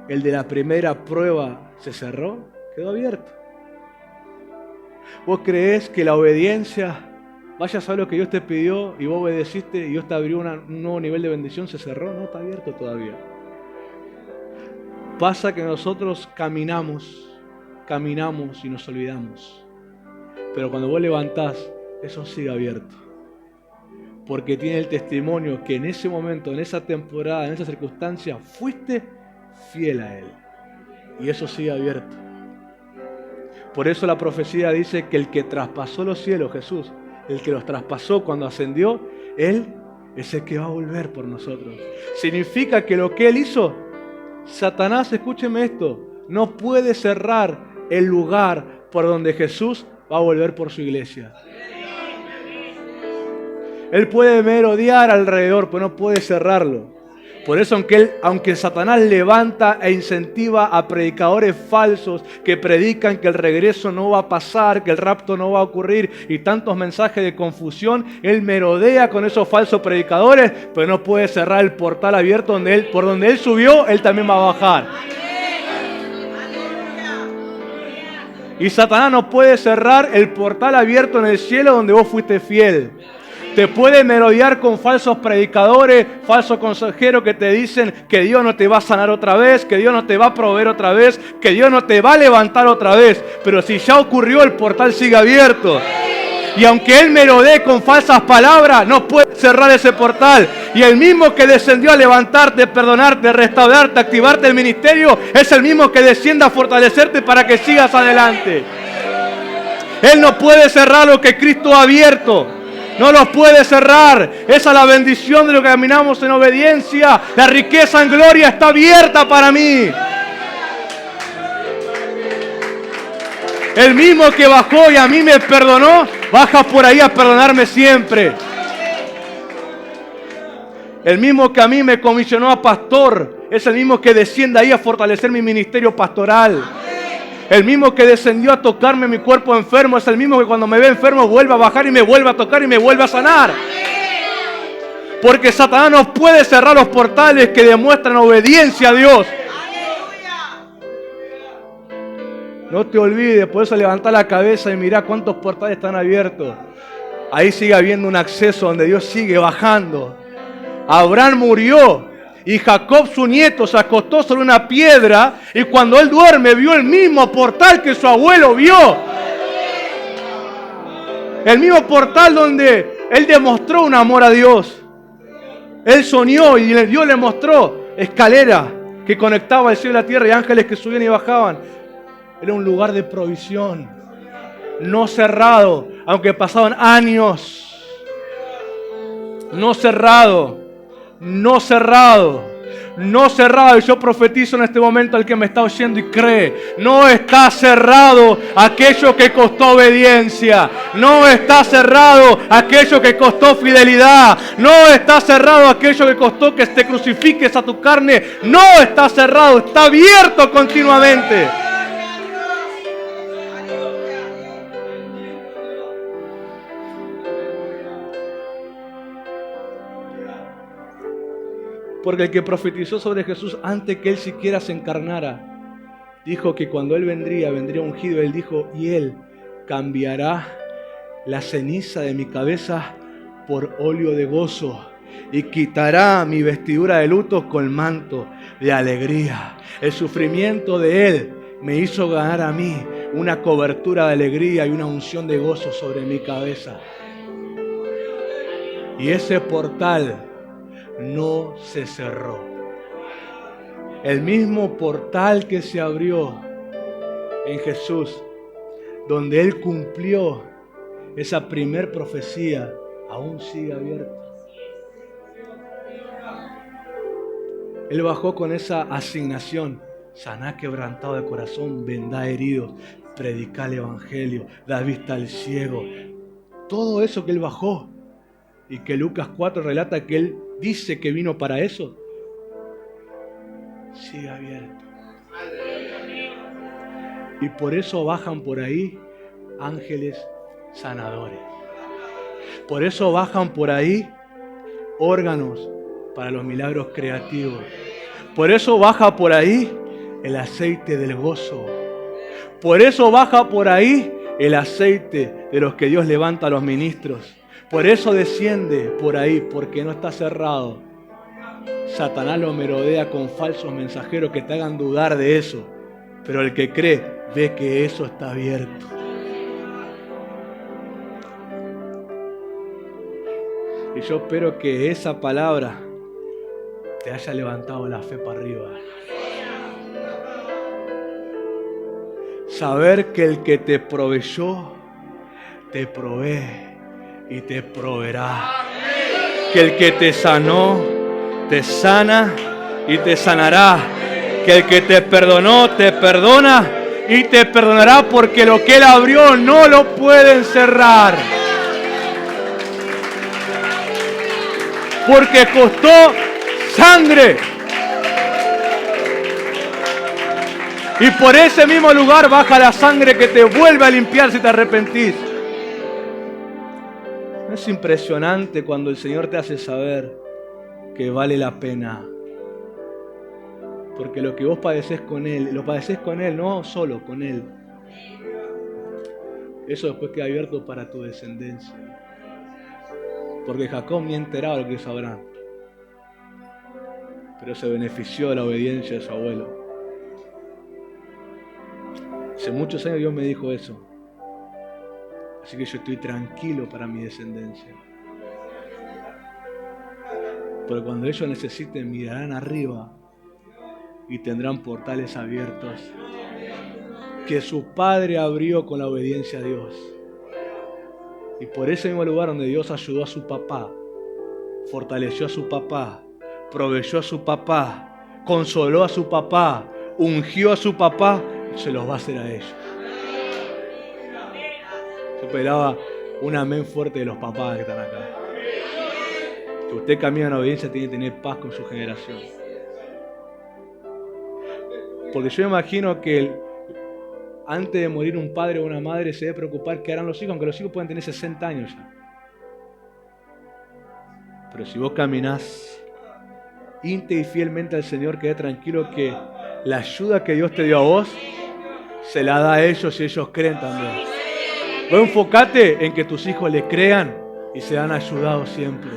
el de la primera prueba se cerró? Quedó abierto. ¿Vos creés que la obediencia, vaya a saber lo que Dios te pidió y vos obedeciste y Dios te abrió un nuevo nivel de bendición, se cerró? No, está abierto todavía. Pasa que nosotros caminamos y nos olvidamos. Pero cuando vos levantás, eso sigue abierto. Porque tiene el testimonio que en ese momento, en esa temporada, en esa circunstancia, fuiste fiel a Él. Y eso sigue abierto. Por eso la profecía dice que el que traspasó los cielos, Jesús, el que los traspasó cuando ascendió, Él es el que va a volver por nosotros. Significa que lo que Él hizo, Satanás, escúcheme esto, no puede cerrar el lugar por donde Jesús va a volver por su iglesia. Él puede merodear alrededor, pero no puede cerrarlo. Por eso aunque Satanás levanta e incentiva a predicadores falsos que predican que el regreso no va a pasar, que el rapto no va a ocurrir y tantos mensajes de confusión, él merodea con esos falsos predicadores, pero no puede cerrar el portal abierto por donde él subió, él también va a bajar. Y Satanás no puede cerrar el portal abierto en el cielo donde vos fuiste fiel. Te puede merodear con falsos predicadores, falsos consejeros que te dicen que Dios no te va a sanar otra vez, que Dios no te va a proveer otra vez, que Dios no te va a levantar otra vez. Pero si ya ocurrió, el portal sigue abierto. Y aunque Él merodee con falsas palabras, no puede cerrar ese portal. Y el mismo que descendió a levantarte, perdonarte, restaurarte, activarte el ministerio, es el mismo que desciende a fortalecerte para que sigas adelante. Él no puede cerrar lo que Cristo ha abierto. No los puede cerrar. Esa es la bendición de lo que caminamos en obediencia. La riqueza en gloria está abierta para mí. El mismo que bajó y a mí me perdonó, baja por ahí a perdonarme siempre. El mismo que a mí me comisionó a pastor, es el mismo que desciende ahí a fortalecer mi ministerio pastoral. El mismo que descendió a tocarme mi cuerpo enfermo es el mismo que cuando me ve enfermo vuelve a bajar y me vuelve a tocar y me vuelve a sanar. Porque Satanás no puede cerrar los portales que demuestran obediencia a Dios. No te olvides, por eso levanta la cabeza y mira cuántos portales están abiertos. Ahí sigue habiendo un acceso donde Dios sigue bajando. Abraham murió. Y Jacob, su nieto, se acostó sobre una piedra y cuando él duerme vio el mismo portal que su abuelo vio. El mismo portal donde él demostró un amor a Dios. Él soñó y Dios le mostró escalera que conectaba el cielo y la tierra y ángeles que subían y bajaban. Era un lugar de provisión, no cerrado, aunque pasaban años. No cerrado, no cerrado, no cerrado. Y yo profetizo en este momento al que me está oyendo y cree: no está cerrado aquello que costó obediencia, no está cerrado aquello que costó fidelidad, no está cerrado aquello que costó que te crucifiques a tu carne, no está cerrado, está abierto continuamente. Porque el que profetizó sobre Jesús antes que Él siquiera se encarnara, dijo que cuando Él vendría ungido. Él dijo: y Él cambiará la ceniza de mi cabeza por óleo de gozo y quitará mi vestidura de luto con manto de alegría. El sufrimiento de Él me hizo ganar a mí una cobertura de alegría y una unción de gozo sobre mi cabeza. Y ese portal no se cerró. El mismo portal que se abrió en Jesús, donde Él cumplió esa primer profecía, aún sigue abierto. Él bajó con esa asignación: saná quebrantado de corazón, vendá heridos, predicar el evangelio, dar vista al ciego. Todo eso que Él bajó, y que Lucas 4 relata que Él dice que vino para eso, sigue abierto. Y por eso bajan por ahí ángeles sanadores. Por eso bajan por ahí órganos para los milagros creativos. Por eso baja por ahí el aceite del gozo. Por eso baja por ahí el aceite de los que Dios levanta a los ministros. Por eso desciende por ahí, porque no está cerrado. Satanás lo merodea con falsos mensajeros que te hagan dudar de eso. Pero el que cree, ve que eso está abierto. Y yo espero que esa palabra te haya levantado la fe para arriba. Saber que el que te proveyó, te provee y te proveerá. Que el que te sanó, te sana y te sanará. Que el que te perdonó, te perdona y te perdonará, porque lo que Él abrió no lo pueden cerrar. Porque costó sangre. Y por ese mismo lugar baja la sangre que te vuelve a limpiar si te arrepentís. ¿No es impresionante cuando el Señor te hace saber que vale la pena? Porque lo que vos padecés con Él, lo padecés con Él, no solo con Él. Eso después queda abierto para tu descendencia. Porque Jacob ni enteraba lo que hizo Abraham, pero se benefició de la obediencia de su abuelo. Hace muchos años Dios me dijo eso. Así que yo estoy tranquilo para mi descendencia. Porque cuando ellos necesiten, mirarán arriba y tendrán portales abiertos que su padre abrió con la obediencia a Dios. Y por ese mismo lugar donde Dios ayudó a su papá, fortaleció a su papá, proveyó a su papá, consoló a su papá, ungió a su papá, se los va a hacer a ellos. Yo esperaba un amén fuerte de los papás que están acá. Que usted camina en obediencia, tiene que tener paz con su generación. Porque yo me imagino que antes de morir un padre o una madre se debe preocupar qué harán los hijos, aunque los hijos pueden tener 60 años ya. Pero si vos caminás íntegra y fielmente al Señor, quedé tranquilo que la ayuda que Dios te dio a vos se la da a ellos y ellos creen también. Vos enfocate en que tus hijos le crean y sean ayudados siempre.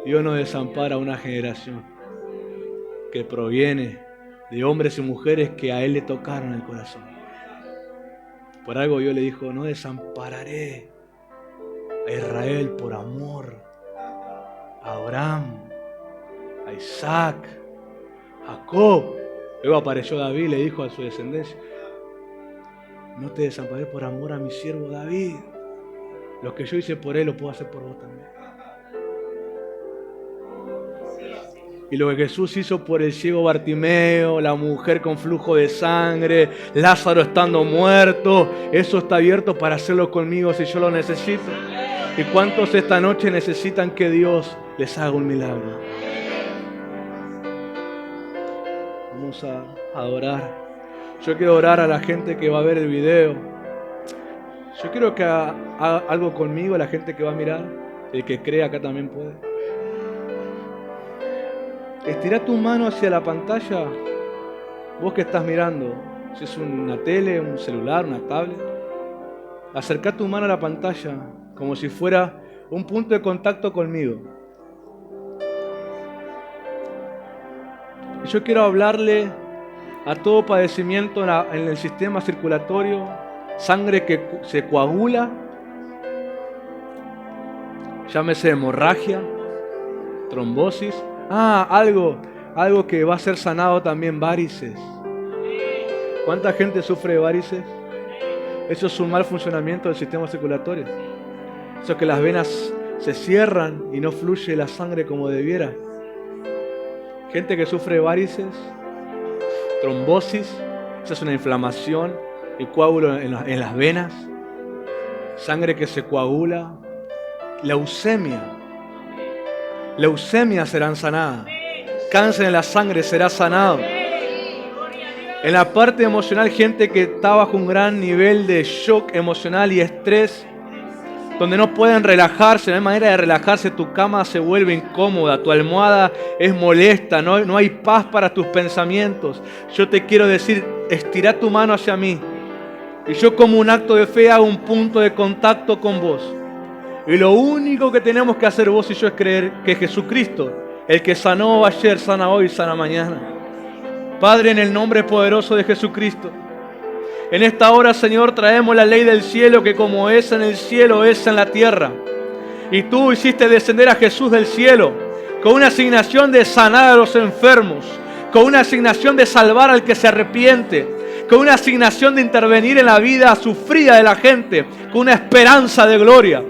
Dios no desampara a una generación que proviene de hombres y mujeres que a Él le tocaron el corazón. Por algo Dios le dijo: no desampararé a Israel por amor a Abraham, a Isaac Jacob. Luego apareció David y le dijo a su descendencia: no te desamparé por amor a mi siervo David. Lo que yo hice por él lo puedo hacer por vos también. Y lo que Jesús hizo por el ciego Bartimeo, la mujer con flujo de sangre, Lázaro estando muerto, eso está abierto para hacerlo conmigo si yo lo necesito. ¿Y cuántos esta noche necesitan que Dios les haga un milagro? Vamos a adorar. Yo quiero orar a la gente que va a ver el video. Yo quiero que haga algo conmigo la gente que va a mirar. El que cree acá también puede. Estira tu mano hacia la pantalla. Vos que estás mirando, si es una tele, un celular, una tablet, acerca tu mano a la pantalla como si fuera un punto de contacto conmigo. Y yo quiero hablarle a todo padecimiento en el sistema circulatorio, sangre que se coagula, llámese hemorragia, trombosis. Algo que va a ser sanado también, varices. ¿Cuánta gente sufre de varices? Eso es un mal funcionamiento del sistema circulatorio. Eso es que las venas se cierran y no fluye la sangre como debiera. Gente que sufre de varices, trombosis, esa es una inflamación y coágulo en las venas, sangre que se coagula, leucemia serán sanadas, cáncer en la sangre será sanado. En la parte emocional, gente que está bajo un gran nivel de shock emocional y estrés, donde no pueden relajarse, no hay manera de relajarse, tu cama se vuelve incómoda, tu almohada es molesta, no hay paz para tus pensamientos. Yo te quiero decir, estira tu mano hacia mí y yo como un acto de fe hago un punto de contacto con vos. Y lo único que tenemos que hacer vos y yo es creer que Jesucristo, el que sanó ayer, sana hoy, sana mañana. Padre, en el nombre poderoso de Jesucristo, en esta hora, Señor, traemos la ley del cielo, que como es en el cielo, es en la tierra. Y tú hiciste descender a Jesús del cielo con una asignación de sanar a los enfermos, con una asignación de salvar al que se arrepiente, con una asignación de intervenir en la vida sufrida de la gente, con una esperanza de gloria.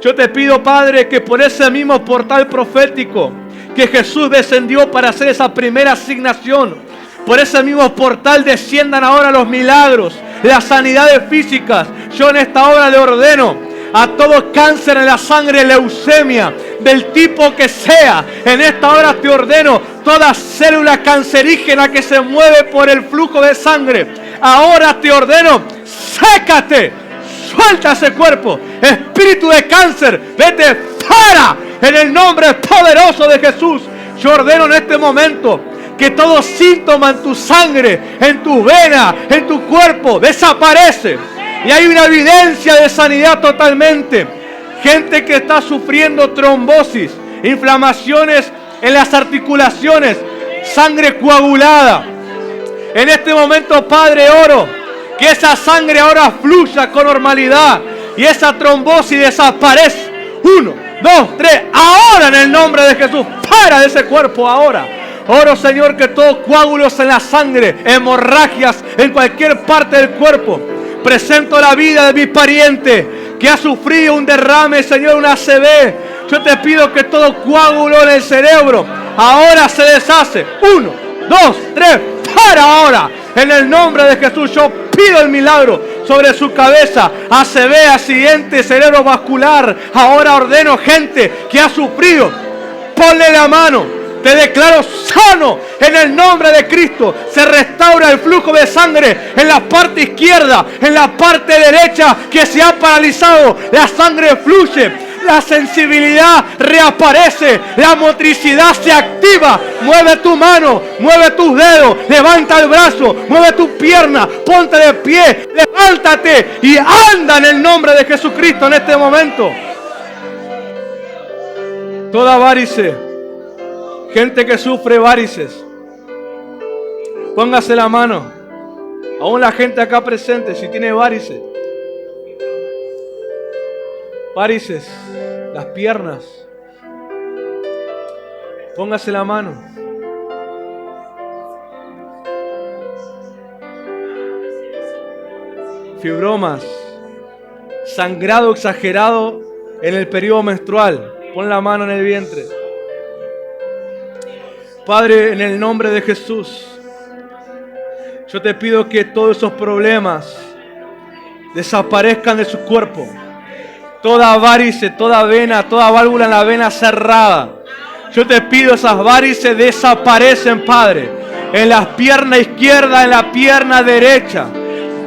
Yo te pido, Padre, que por ese mismo portal profético que Jesús descendió para hacer esa primera asignación, por ese mismo portal desciendan ahora los milagros, las sanidades físicas. Yo en esta hora le ordeno a todo cáncer en la sangre, leucemia, del tipo que sea. En esta hora te ordeno toda célula cancerígena que se mueve por el flujo de sangre. Ahora te ordeno, sécate. Suelta ese cuerpo, espíritu de cáncer, vete fuera en el nombre poderoso de Jesús. Yo ordeno en este momento que todo síntoma en tu sangre, en tu vena, en tu cuerpo desaparece y hay una evidencia de sanidad totalmente. Gente que está sufriendo trombosis, inflamaciones en las articulaciones, sangre coagulada. En este momento, Padre, oro que esa sangre ahora fluya con normalidad y esa trombosis desaparece. 1, 2, 3, ahora en el nombre de Jesús, fuera de ese cuerpo ahora. Oro, Señor, que todos coágulos en la sangre, hemorragias en cualquier parte del cuerpo. Presento la vida de mi pariente que ha sufrido un derrame, Señor, una ACV. Yo te pido que todo coágulo en el cerebro ahora se deshace. 1, 2, 3, para ahora. En el nombre de Jesús yo pido el milagro sobre su cabeza. ACV, accidente cerebrovascular. Ahora ordeno gente que ha sufrido. Ponle la mano. Te declaro sano en el nombre de Cristo. Se restaura el flujo de sangre en la parte izquierda, en la parte derecha que se ha paralizado. La sangre fluye. La sensibilidad reaparece, la motricidad se activa. Mueve tu mano, mueve tus dedos, levanta el brazo, mueve tu pierna, ponte de pie, levántate y anda en el nombre de Jesucristo en este momento. Toda varice, gente que sufre varices, póngase la mano. Aún la gente acá presente, si tiene varices, las piernas, póngase la mano. fibromas, sangrado exagerado en el periodo menstrual. Pon la mano en el vientre. Padre, en el nombre de Jesús, yo te pido que todos esos problemas desaparezcan de su cuerpo. Toda varice, toda vena, toda válvula en la vena cerrada. Yo te pido esas varices desaparecen, Padre. En la pierna izquierda, en la pierna derecha.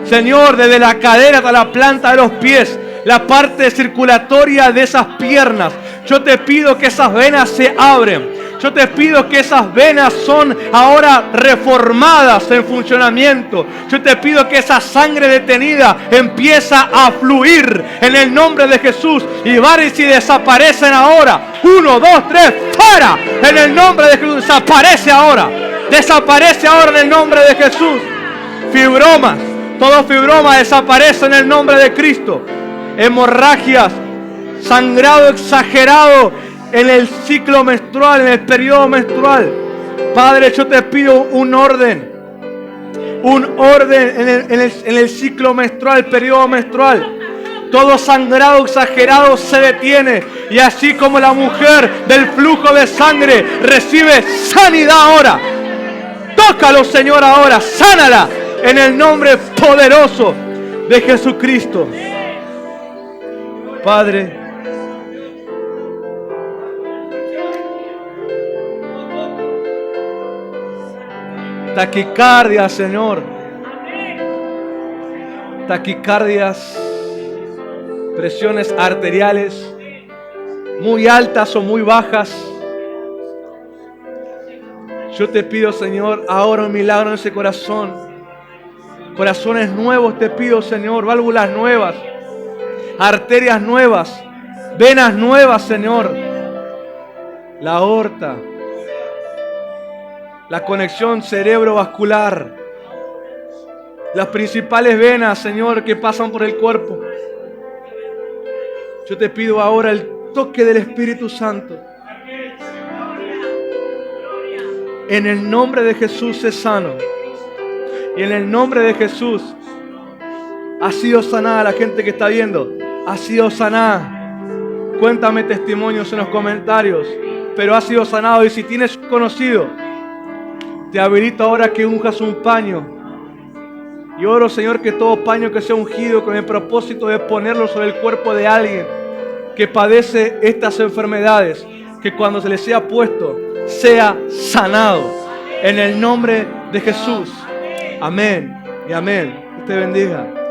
Señor, desde la cadera hasta la planta de los pies, la parte circulatoria de esas piernas. Yo te pido que esas venas se abren. Yo te pido que esas venas son ahora reformadas en funcionamiento. Yo te pido que esa sangre detenida empieza a fluir en el nombre de Jesús. Y varices desaparecen ahora. 1, 2, 3, fuera. En el nombre de Jesús, desaparece ahora. Desaparece ahora en el nombre de Jesús. Fibromas, todo fibroma desaparece en el nombre de Cristo. Hemorragias, sangrado exagerado en el ciclo menstrual, en el periodo menstrual. Padre, yo te pido un orden en el ciclo menstrual, el periodo menstrual. Todo sangrado exagerado se detiene. Y así como la mujer del flujo de sangre recibe sanidad ahora. Tócalo, Señor, ahora. Sánala en el nombre poderoso de Jesucristo. Padre, taquicardia, Señor. Taquicardias, presiones arteriales muy altas o muy bajas. Yo te pido, Señor, ahora un milagro en ese corazón. Corazones nuevos te pido, Señor, válvulas nuevas, arterias nuevas, venas nuevas, Señor. La aorta, la conexión cerebrovascular, las principales venas, Señor, que pasan por el cuerpo. Yo te pido ahora el toque del Espíritu Santo. En el nombre de Jesús es sano. Y en el nombre de Jesús ha sido sanada la gente que está viendo. Ha sido sanada. Cuéntame testimonios en los comentarios. Pero ha sido sanado. Y si tienes conocido, te habilito ahora que unjas un paño. Y oro, Señor, que todo paño que sea ungido con el propósito de ponerlo sobre el cuerpo de alguien que padece estas enfermedades, que cuando se le sea puesto, sea sanado. En el nombre de Jesús. Amén y amén. Dios te bendiga.